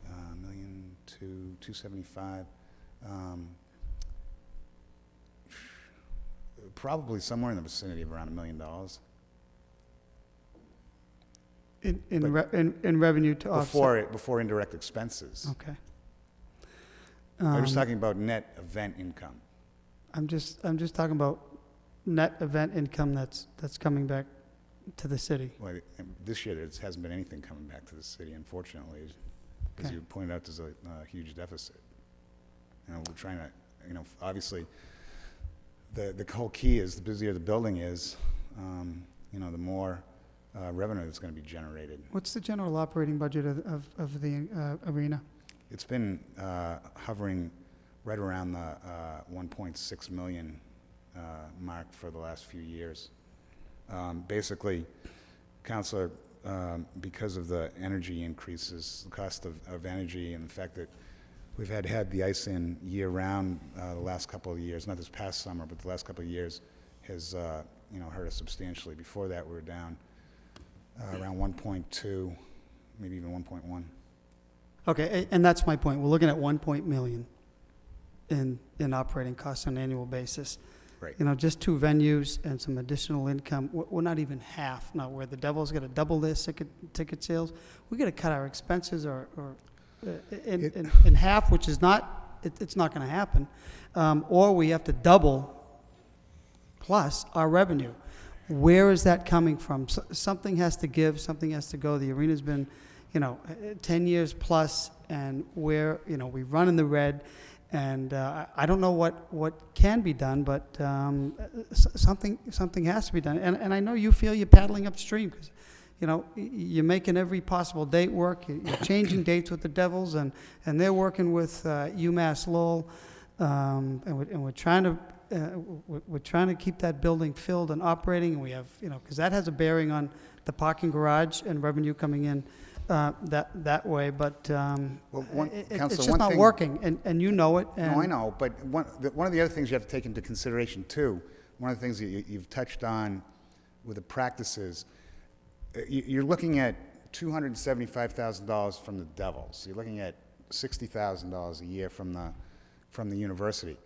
$1 million to 275. Probably somewhere in the vicinity of around $1 million. In revenue to offset? Before indirect expenses. Okay. I was talking about net event income. I'm just talking about net event income that's coming back to the city. Well, this year there hasn't been anything coming back to the city, unfortunately. As you pointed out, there's a huge deficit. You know, we're trying to, you know, obviously, the whole key is the busier the building is, you know, the more revenue that's going to be generated. What's the general operating budget of the arena? It's been hovering right around the 1.6 million mark for the last few years. Basically, Councilor, because of the energy increases, the cost of energy, and the fact that we've had the ice in year-round the last couple of years, not this past summer, but the last couple of years, has you know, hurt us substantially. Before that, we were down around 1.2, maybe even 1.1. Okay, and that's my point. We're looking at 1 million in operating costs on an annual basis. Right. You know, just 2 venues and some additional income. We're not even half now. Where the Devils got to double their ticket sales, we got to cut our expenses in half, which is not. It's not going to happen. Or we have to double plus our revenue. Where is that coming from? Something has to give. Something has to go. The arena's been, you know, 10 years plus, and we're, you know, we run in the red. And I don't know what can be done, but something has to be done. And I know you feel you're paddling upstream because, you know, you're making every possible date work. You're changing dates with the Devils, and they're working with UMass Lowell, and we're trying to keep that building filled and operating. And we have, you know, because that has a bearing on the parking garage and revenue coming in that way, but Well, it's Counselor, just one not thing- working, and you know it. And No, I know, but one of the other things you have to take into consideration too, one of the things that you've touched on with the practices, you're looking at $275,000 from the Devils. You're looking at $60,000 a year from the university.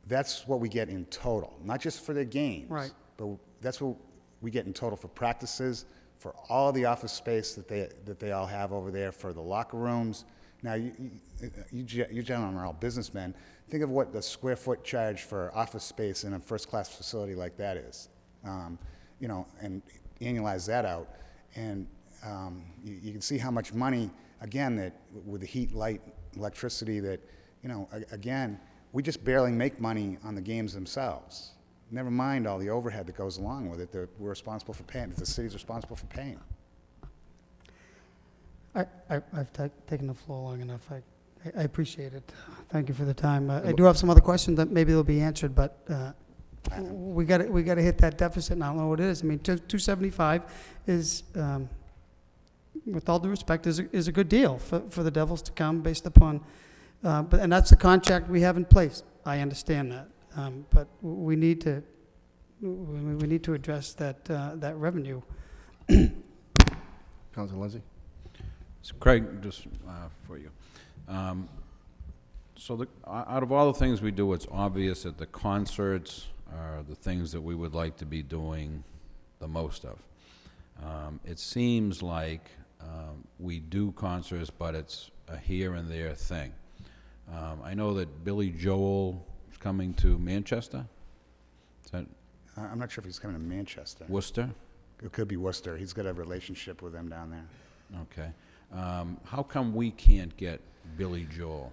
That's what we get in total, not just for the games. Right. But that's what we get in total for practices, for all the office space that they all have over there, for the locker rooms. Now, you gentlemen are all businessmen. Think of what the square foot charge for office space in a first-class facility like that is. You know, and annualize that out, and you can see how much money, again, that with the heat, light, electricity, that, you know, again, we just barely make money on the games themselves. Never mind all the overhead that goes along with it that we're responsible for paying, that the city's responsible for paying. I've taken the floor long enough. I appreciate it. Thank you for the time. I do have some other questions that maybe they'll be answered, but we got to hit that deficit, and I don't know what it is. I mean, 275 is, with all due respect, is a good deal for the Devils to come based upon, and that's the contract we have in place. I understand that, but we need to address that revenue. Councilor Lindsay? So Craig, just for you. So out of all the things we do, it's obvious that the concerts are the things that we would like to be doing the most of. It seems like we do concerts, but it's a here and there thing. I know that Billy Joel is coming to Manchester. Is that I'm not sure if he's coming to Manchester. Worcester? It could be Worcester. He's got a relationship with them down there. Okay. How come we can't get Billy Joel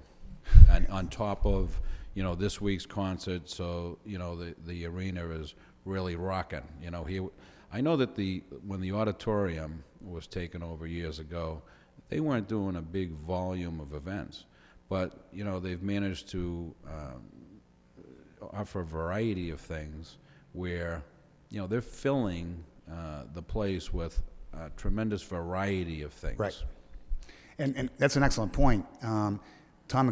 and on top of, you know, this week's concert, so, you know, the arena is really rocking? You know, I know that when the auditorium was taken over years ago, they weren't doing a big volume of events, but, you know, they've managed to offer a variety of things where, you know, they're filling the place with a tremendous variety of things. Right. And that's an excellent point. Tom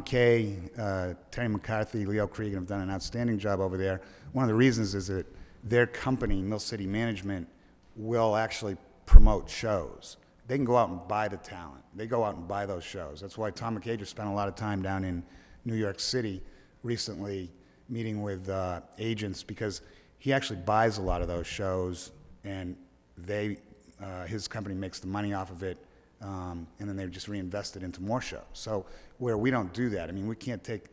McKay, Terry McCarthy, Leo Cregan have done an outstanding job over there. One of the reasons is that their company, Mill City Management, will actually promote shows. They can go out and buy the talent. They go out and buy those shows. That's why Tom McKay just spent a lot of time down in New York City recently meeting with agents, because he actually buys a lot of those shows, and his company makes the money off of it, and then they just reinvest it into more shows. So where we don't do that, I mean, we can't take,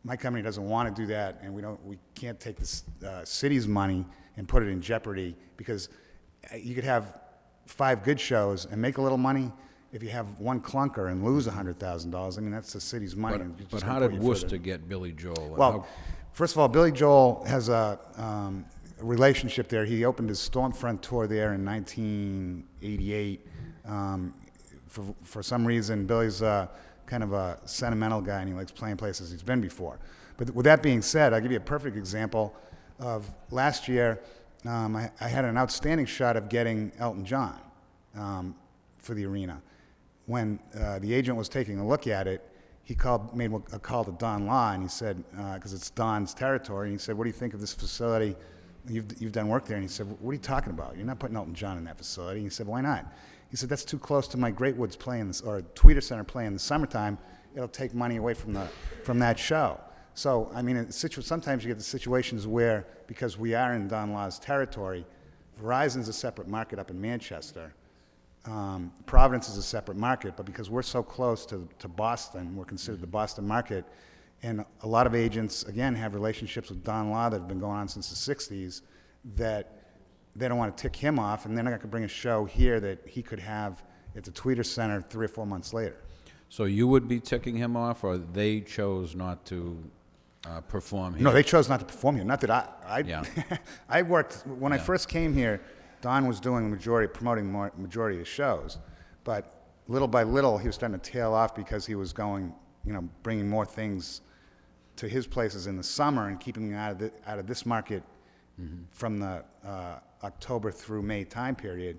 my company doesn't want to do that, and we can't take the city's money and put it in jeopardy, because you could have 5 good shows and make a little money. If you have one clunker and lose $100,000, I mean, that's the city's money. and it's But just how gonna put did you Worcester further. get Billy Joel? And Well, how- first of all, Billy Joel has a relationship there. He opened his Stormfront tour there in 1988. For some reason, Billy's kind of a sentimental guy, and he likes playing places he's been before. But with that being said, I'll give you a perfect example of last year. I had an outstanding shot of getting Elton John for the arena. When the agent was taking a look at it, he made a call to Don Law, and he said, because it's Don's territory, and he said, "What do you think of this facility? You've done work there." And he said, "What are you talking about? You're not putting Elton John in that facility." And he said, "Why not?" He said, "That's too close to my Great Woods play or Tweeter Center play in the summertime. It'll take money away from that show." So, I mean, sometimes you get the situations where, because we are in Don Law's territory, Verizon's a separate market up in Manchester. Providence is a separate market, but because we're so close to Boston, we're considered the Boston market, and a lot of agents, again, have relationships with Don Law that have been going on since the 60s, that they don't want to tick him off, and they're not going to bring a show here that he could have at the Tweeter Center 3 or 4 months later. So you would be ticking him off, or they chose not to perform here? No, they chose not to perform here. Not that I Yeah. I worked, when I first came here, Don was doing promoting majority of shows, but little by little, he was starting to tail off because he was going, bringing more things to his places in the summer and keeping out of this market from the October through May time period.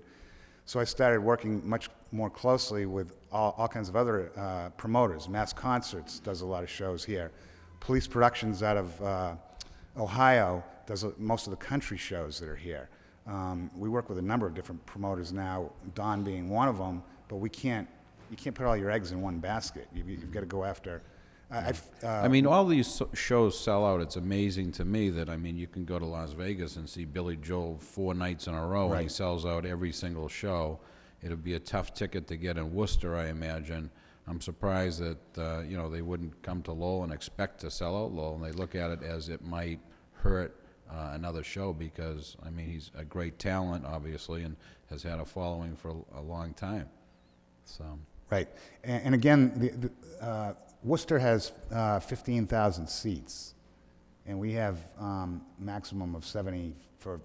So I started working much more closely with all kinds of other promoters. Mass Concerts does a lot of shows here. Police Productions out of Ohio does most of the country shows that are here. We work with a number of different promoters now, Don being one of them, but you can't put all your eggs in one basket. You've got to go after. I mean, all these shows sell out. It's amazing to me that, I mean, you can go to Las Vegas and see Billy Joel 4 nights in a row, and he Right. sells out every single show. It'll be a tough ticket to get in Worcester, I imagine. I'm surprised that, you know, they wouldn't come to Lowell and expect to sell out Lowell, and they look at it as it might hurt another show because, I mean, he's a great talent, obviously, and has had a following for a long time. So, Right. And again, Worcester has 15,000 seats, and we have maximum of 70 for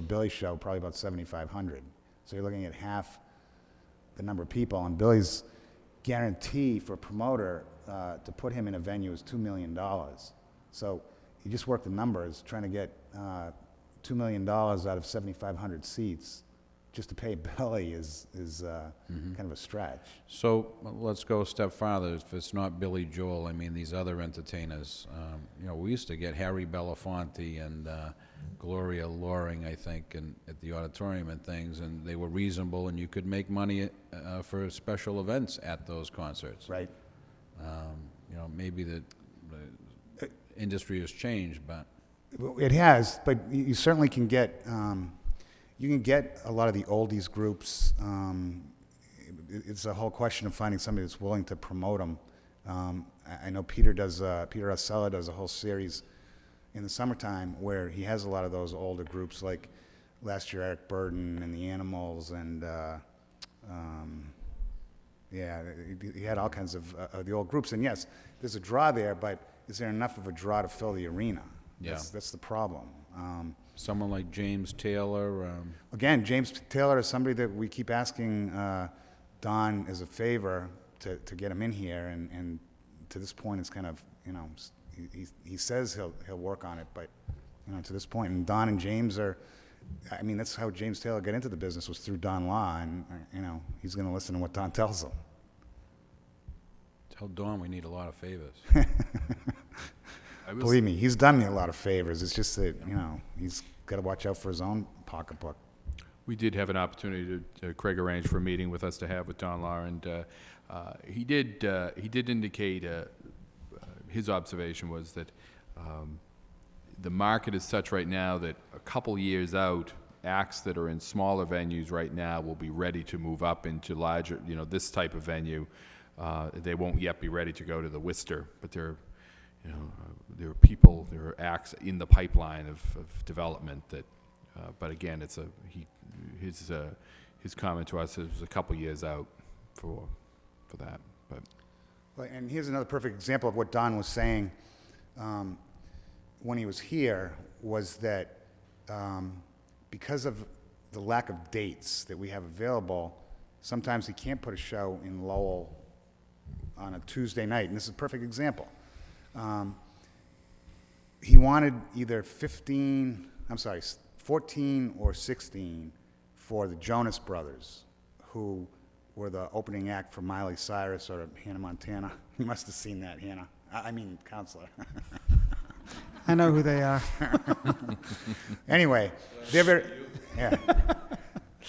Billy's show, probably about 7,500. So you're looking at half the number of people, and Billy's guarantee for a promoter to put him in a venue is $2 million. So you just work the numbers, trying to get $2 million out of 7,500 seats just to pay Billy is kind of a stretch. so let's go a step farther. If it's not Billy Joel, I mean, these other entertainers, you know, we used to get Harry Belafonte and Gloria Loring, I think, at the auditorium and things, and they were reasonable, and you could make money for special events at those concerts. Right. You know, maybe the industry has changed, but It has, but you certainly can get a lot of the oldies groups. It's a whole question of finding somebody that's willing to promote them. I know Peter Osella does a whole series in the summertime where he has a lot of those older groups, like last year Eric Burden and the Animals, and he had all kinds of the old groups. And yes, there's a draw there, but is there enough of a draw to fill the arena? Yeah. That's the problem. someone like James Taylor. Again, James Taylor is somebody that we keep asking Don as a favor to get him in here, and to this point, it's kind of, you know, he says he'll work on it, but, you know, to this point, and Don and James are, I mean, that's how James Taylor got into the business, was through Don Law, and, you know, he's going to listen to what Don tells him. Tell Dawn we need a lot of favors. Believe me, he's done me a lot of favors. It's just that, you know, he's got to watch out for his own pocketbook. We did have an opportunity to Craig arranged for a meeting with us to have with Don Lahr, and he did indicate his observation was that the market is such right now that a couple years out, acts that are in smaller venues right now will be ready to move up into larger, you know, this type of venue. They won't yet be ready to go to the Worcester, but there are people, there are acts in the pipeline of development that, but again, it's his comment to us is a couple years out for that. But Well, and here's another perfect example of what Don was saying when he was here, was that because of the lack of dates that we have available, sometimes he can't put a show in Lowell on a Tuesday night, and this is a perfect example. He wanted either 14 or 16 for the Jonas Brothers, who were the opening act for Miley Cyrus or Hannah Montana. You must have seen that, Hannah. I mean, Counselor. I know who they are. Anyway, they're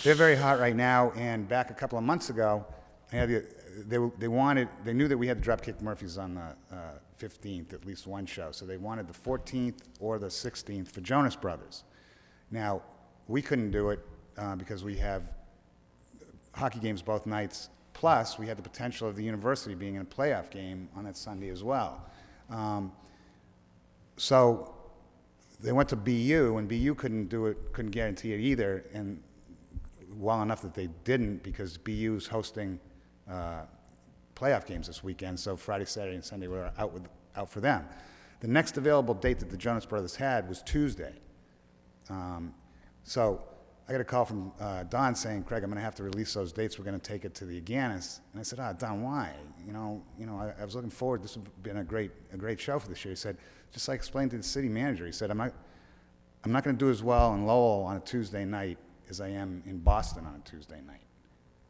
very hot right now. And back a couple of months ago, they knew that we had the Dropkick Murphys on the 15th, at least one show. So they wanted the 14th or the 16th for Jonas Brothers. Now, we couldn't do it because we have hockey games both nights. Plus, we had the potential of the university being in a playoff game on that Sunday as well. So they went to BU, and BU couldn't do it, couldn't guarantee it either, and well enough that they didn't, because BU's hosting playoff games this weekend, so Friday, Saturday, and Sunday were out for them. The next available date that the Jonas Brothers had was Tuesday. So I got a call from Don saying, Craig, I'm going to have to release those dates. We're going to take it to the Aganis. And I said, Don, why? I was looking forward. This would have been a great show for this year. He said, just like I explained to the city manager, he said, I'm I'm not going to do as well in Lowell on a Tuesday night as I am in Boston on a Tuesday night.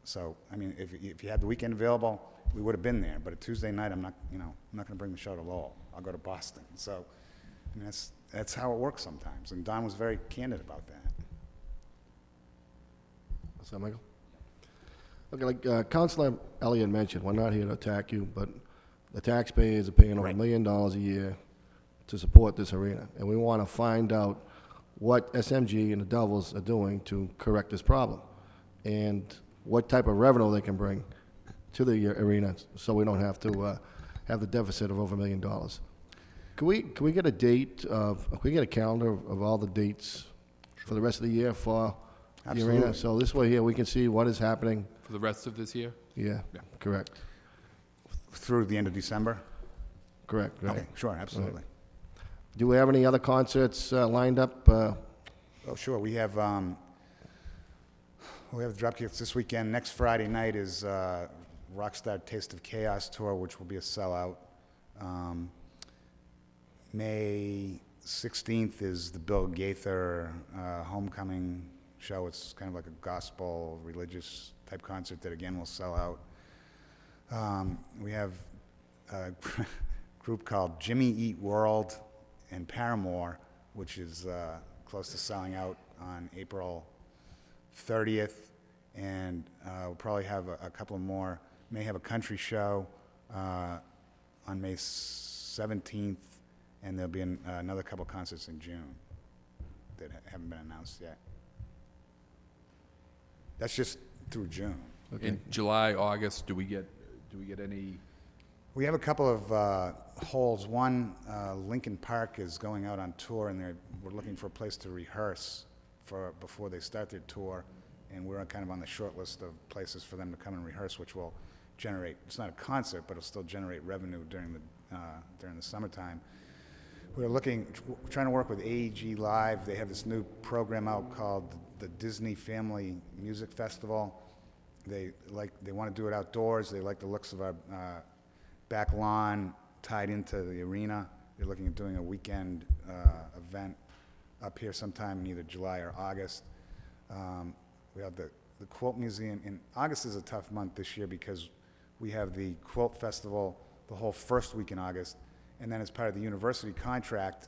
So, I mean, if you had the weekend available, we would have been there. But a Tuesday night, I'm not going to bring the show to Lowell. I'll go to Boston. So, I mean, that's how it works sometimes. And Don was very candid about that. What's that, Michael? Okay, like Councilor Elliott mentioned, we're not here to attack you, but the taxpayers are paying over $1 million a year to support this arena. And we want to find out what SMG and the Devils are doing to correct this problem, and what type of revenue they can bring to the arena, so we don't have to have the deficit of over $1 million. Can we get a date can we get a calendar of all the dates for the rest of the year for the Absolutely. arena? So this way here, we can see what is happening. For the rest of this year? Yeah, correct, Through the end of December? correct, right. Okay, sure, absolutely. Do we have any other concerts lined up? Oh, sure. We have the Dropkicks this weekend. Next Friday night is Rockstar Taste of Chaos Tour, which will be a sellout. May 16th is the Bill Gaither Homecoming show. It's kind of like a gospel, religious type concert that, again, will sell out. We have a group called Jimmy Eat World and Paramore, which is close to selling out on April 30th. And we'll probably have a couple more. May have a country show on May 17th, and there'll be another couple concerts in June that haven't been announced yet. That's just through June. In July, August, do we get any? We have a couple of holes. One, Lincoln Park is going out on tour, and we're looking for a place to rehearse before they start their tour. And we're kind of on the short list of places for them to come and rehearse, which will generate, it's not a concert, but it'll still generate revenue during the summertime. We're trying to work with AEG Live. They have this new program out called the Disney Family Music Festival. They want to do it outdoors. They like the looks of our back lawn tied into the arena. They're looking at doing a weekend event up here sometime in either July or August. We have the Quilt Museum. And August is a tough month this year because we have the Quilt Festival the whole first week in August. And then as part of the university contract,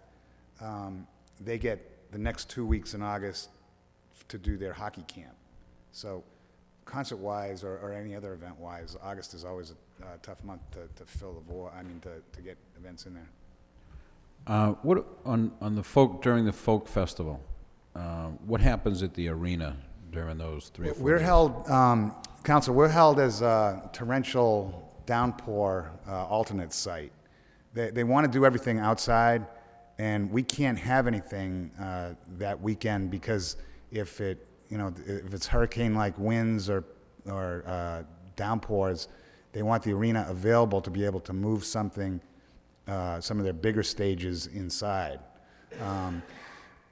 they get the next 2 weeks in August to do their hockey camp. So concert-wise or any other event-wise, August is always a tough month to fill the void, to get events in there. What on during the folk festival? What happens at the arena during those 3 or 4 We're days? held, Council, we're held as a torrential downpour alternate site. They want to do everything outside, and we can't have anything that weekend because if it's hurricane-like winds or downpours, they want the arena available to be able to move some of their bigger stages inside.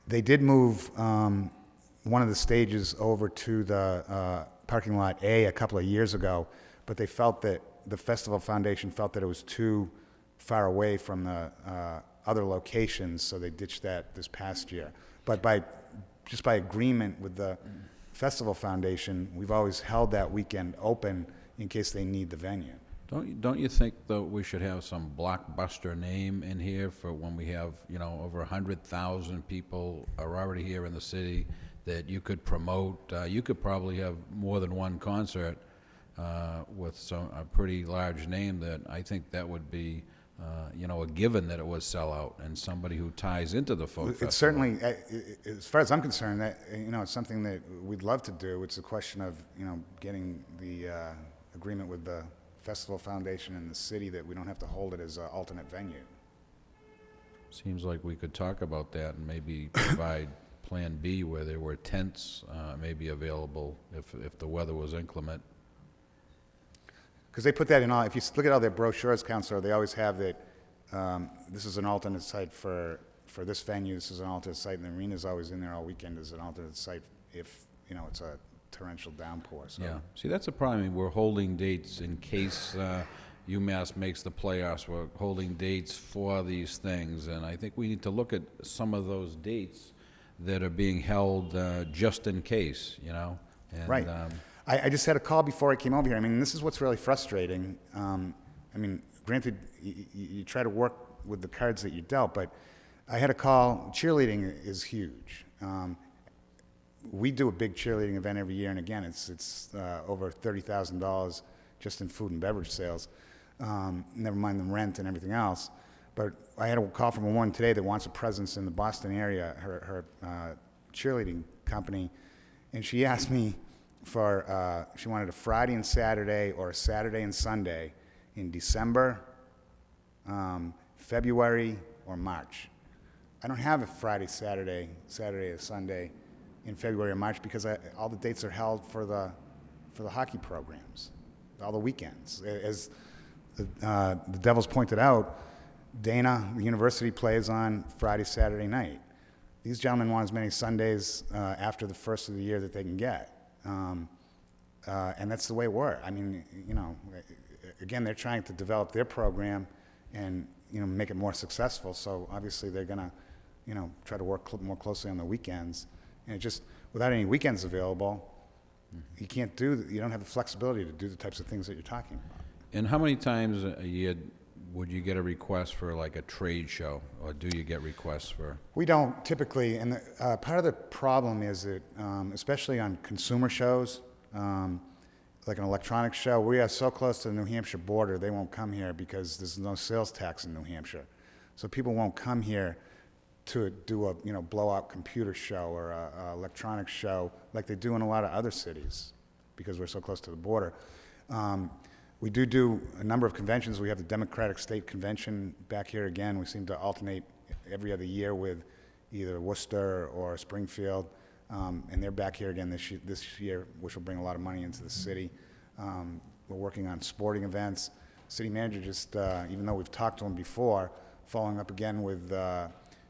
They did move one of the stages over to the parking lot A couple of years ago, but they felt that the Festival Foundation felt that it was too far away from the other locations, so they ditched that this past year. But just by agreement with the Festival Foundation, we've always held that weekend open in case they need the venue. Don't you think, though, we should have some blockbuster name in here for when we have, over 100,000 people are already here in the city that you could promote? You could probably have more than one concert with a pretty large name that I think that would be, a given that it was sellout and somebody who ties into the folk festival. It's certainly, as far as I'm concerned, that it's something that we'd love to do. It's a question of getting the agreement with the Festival Foundation and the city that we don't have to hold it as an alternate venue. Seems like we could talk about that and maybe provide Plan B where there were tents maybe available if the weather was inclement. Because they put that in all, if you look at all their brochures, Counselor, they always have that this is an alternate site for this venue, this is an alternate site, and the arena's always in there all weekend as an alternate site if, it's a torrential downpour. So. Yeah, see, that's a problem. I mean, we're holding dates in case UMass makes the playoffs. We're holding dates for these things, and I think we need to look at some of those dates that are being held just in case, you know? And, Right. I just had a call before I came over here. I mean, this is what's really frustrating. I mean, granted, you try to work with the cards that you dealt, but I had a call. Cheerleading is huge. We do a big cheerleading event every year, and again, it's over $30,000 just in food and beverage sales. Never mind the rent and everything else. But I had a call from a woman today that wants a presence in the Boston area, her cheerleading company, and she asked me for, she wanted a Friday and Saturday or a Saturday and Sunday in December, February, or March. I don't have a Friday, Saturday or Sunday in February or March because all the dates are held for the hockey programs, all the weekends. As the Devils pointed out, Dana, the university, plays on Friday, Saturday night. These gentlemen want as many Sundays after the first of the year that they can get. And that's the way it works. I mean, you know, again, they're trying to develop their program and, you know, make it more successful. So obviously they're going to, you know, try to work more closely on the weekends. And it just, without any weekends available, you don't have the flexibility to do the types of things that you're talking about. And how many times a year would you get a request for like a trade show, or do you get requests for? We don't typically, and part of the problem is that, especially on consumer shows, like an electronics show, we are so close to the New Hampshire border, they won't come here because there's no sales tax in New Hampshire. So people won't come here to do a, you know, blowout computer show or a electronics show like they do in a lot of other cities because we're so close to the border. We do a number of conventions. We have the Democratic State Convention back here again. We seem to alternate every other year with either Worcester or Springfield, and they're back here again this year, which will bring a lot of money into the city. We're working on sporting events. City manager just, even though we've talked to him before, following up again with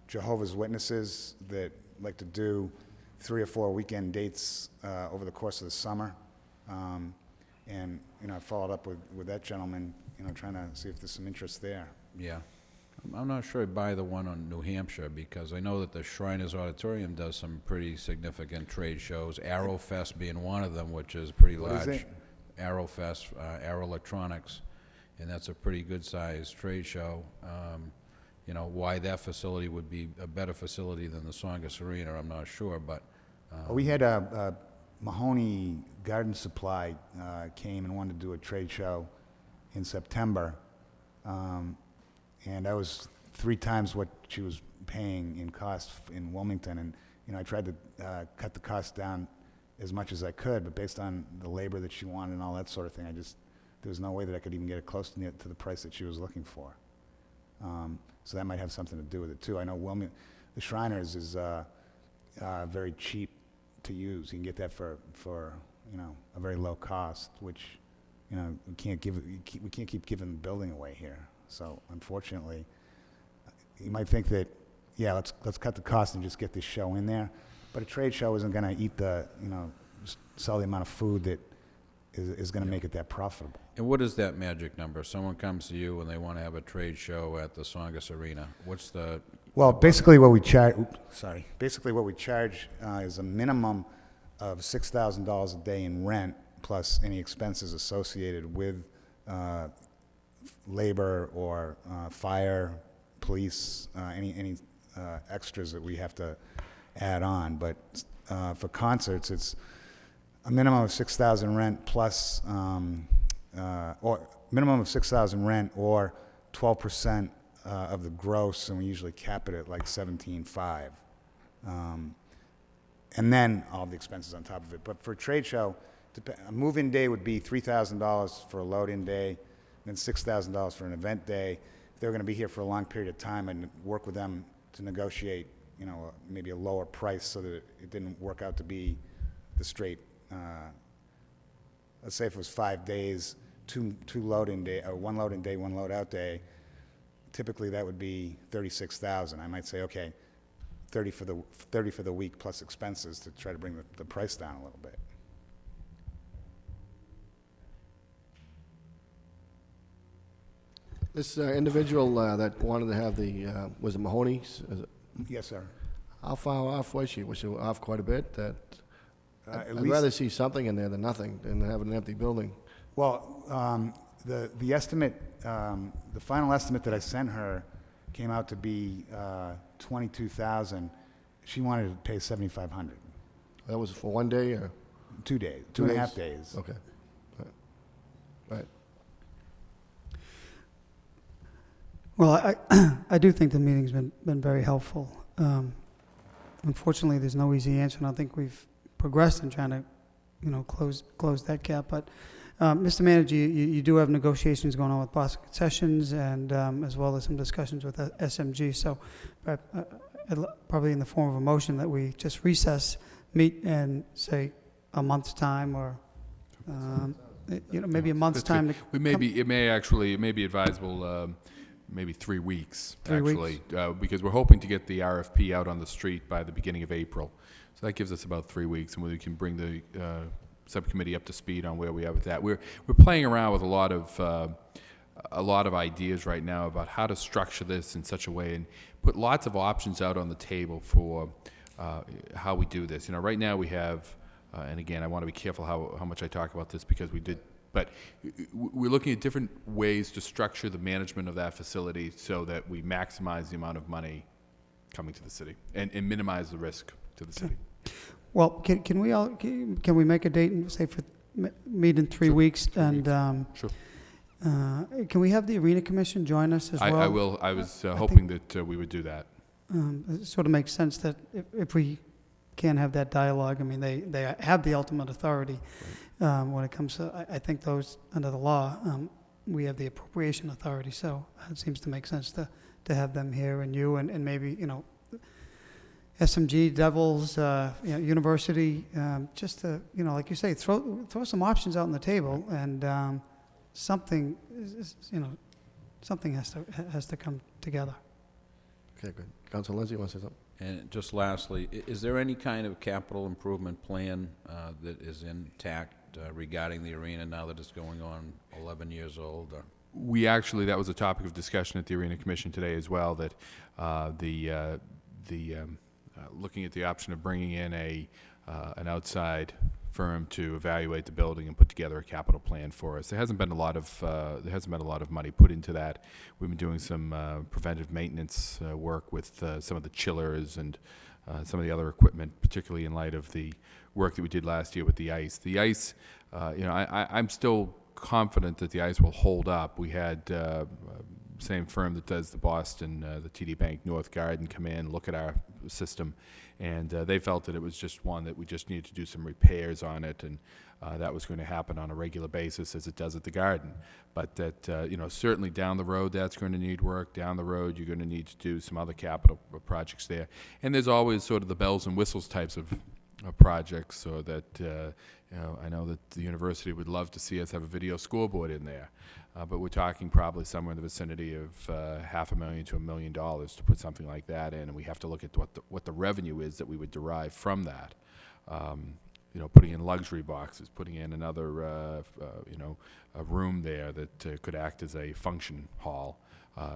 Jehovah's Witnesses that like to do 3 or 4 weekend dates over the course of the summer. And, you know, I followed up with that gentleman, you know, trying to see if there's some interest there. Yeah. I'm not sure I'd buy the one on New Hampshire because I know that the Shriners Auditorium does some pretty significant trade shows, Aerofest being one of them, which is pretty What large. is it? Aerofest, Aero Electronics, and that's a pretty good-sized trade show. You know, why that facility would be a better facility than the Songus Arena, I'm not sure, but... We had a Mahoney Garden Supply came and wanted to do a trade show in September, and that was 3 times what she was paying in cost in Wilmington. And, you know, I tried to cut the cost down as much as I could, but based on the labor that she wanted and all that sort of thing, there was no way that I could even get it close to the price that she was looking for. So that might have something to do with it too. I know the Shriners is very cheap to use. You can get that for you know, a very low cost, which, you know, we can't keep giving the building away here. So unfortunately, you might think that, yeah, let's cut the cost and just get this show in there. But a trade show isn't going to eat sell the amount of food that is going to make it that profitable. And what is that magic number? Someone comes to you and they want to have a trade show at the Songus Arena. What's the... Well, basically what we charge, basically what we charge is a minimum of $6,000 a day in rent, plus any expenses associated with labor or fire, police, any extras that we have to add on. But for concerts, it's a minimum of $6,000 rent plus, or minimum of $6,000 rent or 12% of the gross, and we usually cap it at like 17.5, and then all the expenses on top of it. But for a trade show, a move-in day would be $3,000 for a load-in day, then $6,000 for an event day. If they were going to be here for a long period of time, I'd work with them to negotiate, you know, maybe a lower price so that it didn't work out to be the straight. Let's say if it was 5 days, two load-in day, or 1 load-in day, 1 load-out day. Typically, that would be $36,000. I might say, okay, 30 for the week plus expenses to try to bring the price down a little bit. This individual that wanted to have the, was it Mahoney's? Is it- Yes, sir. How far off was she? Was she off quite a bit? That At I'd least- rather see something in there than nothing, than have an empty building. Well, the estimate, the final estimate that I sent her came out to be 22,000. She wanted to pay 7,500. That was for 1 day or? 2 days, 2 2.5 days? days. Okay. Right. Well, I do think the meeting's been very helpful. Unfortunately, there's no easy answer, and I think we've progressed in trying to, close that gap. But, Mr. Manager, you do have negotiations going on with Boston Concessions, and as well as some discussions with SMG. So, probably in the form of a motion that we just recess, meet, and say a month's time, or maybe a month's That's good. time. It may be advisable, maybe 3 weeks, 3 weeks? actually, because we're hoping to get the RFP out on the street by the beginning of April. So that gives us about 3 weeks, and we can bring the subcommittee up to speed on where we are with that. We're playing around with a lot of ideas right now about how to structure this in such a way and put lots of options out on the table for how we do this. Right now we have, and again, I want to be careful how much I talk about this because but we're looking at different ways to structure the management of that facility so that we maximize the amount of money coming to the city and minimize the risk to the city. Well, can we make a date and say meet in 3 weeks? And Sure. can we have the Arena Commission join us as well? I will. I was hoping that we would do that. It sort of makes sense that if we can have that dialogue, I mean, they have the ultimate authority when it comes to, I think those, under the law, we have the appropriation authority, so it seems to make sense to have them here, and you, and maybe, SMG, Devils, University, just to, like you say, throw some options out on the table, and something has to come together. Okay, good. Councilor Lindsay, you want to say something? And just lastly, is there any kind of capital improvement plan that is intact regarding the arena now that it's going on 11 years old? Or? That was a topic of discussion at the Arena Commission today as well, that looking at the option of bringing in an outside firm to evaluate the building and put together a capital plan for us. There hasn't been a lot of money put into that. We've been doing some preventive maintenance work with some of the chillers and some of the other equipment, particularly in light of the work that we did last year with the ice. The ice, I'm still confident that the ice will hold up. We had same firm that does the Boston, the TD Bank North Garden, come in, look at our system, and they felt that it was just one that we just needed to do some repairs on it, and that was going to happen on a regular basis as it does at the Garden. But that, certainly down the road that's going to need work. Down the road you're going to need to do some other capital projects there. And there's always sort of the bells and whistles types of projects, so that, I know that the university would love to see us have a video scoreboard in there. But we're talking probably somewhere in the vicinity of $500,000 to $1 million to put something like that in, and we have to look at what the revenue is that we would derive from that. Putting in luxury boxes, putting in another, a room there that could act as a function hall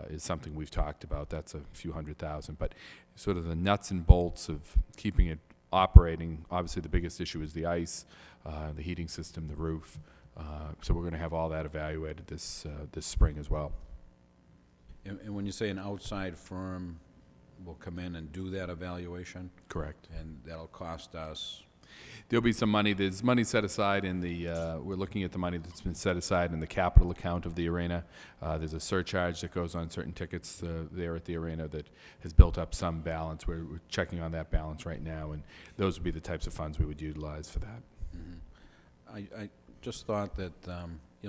is something we've talked about. That's a few $100,000, but sort of the nuts and bolts of keeping it operating. Obviously, the biggest issue is the ice, the heating system, the roof. So we're going to have all that evaluated this spring as well. And when you say an outside firm will come in and do that evaluation? Correct. And that'll cost us? There'll be some money. There's money set aside in the, we're looking at the money that's been set aside in the capital account of the arena. There's a surcharge that goes on certain tickets there at the arena that has built up some balance. We're checking on that balance right now, and those would be the types of funds we would utilize for that. Mm-hmm. I just thought that,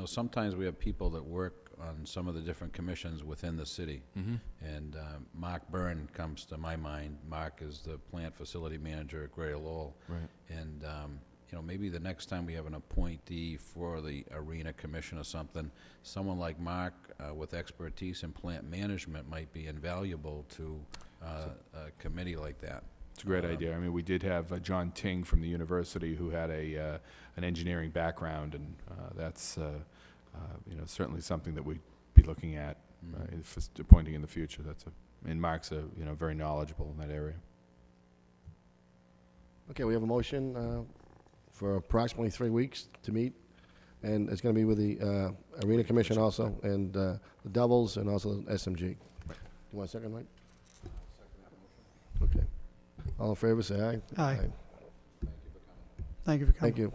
sometimes we have people that work on some of the different commissions within the city. Mm-hmm. And Mark Byrne comes to my mind. Mark is the plant facility manager at Greater Lowell. Right. And, maybe the next time we have an appointee for the Arena Commission or something, someone like Mark with expertise in plant management might be invaluable to a committee like that. It's a great idea. I mean, we did have John Ting from the university who had an engineering background, and that's certainly something that we'd be looking at appointing in the future. And Mark's very knowledgeable in that area. Okay, we have a motion for approximately 3 weeks to meet, and it's going to be with the Arena Commission also, and the Devils, and also SMG. You want a second, Mike? Okay. All in favor, say aye. Aye. Thank you for coming. Thank you.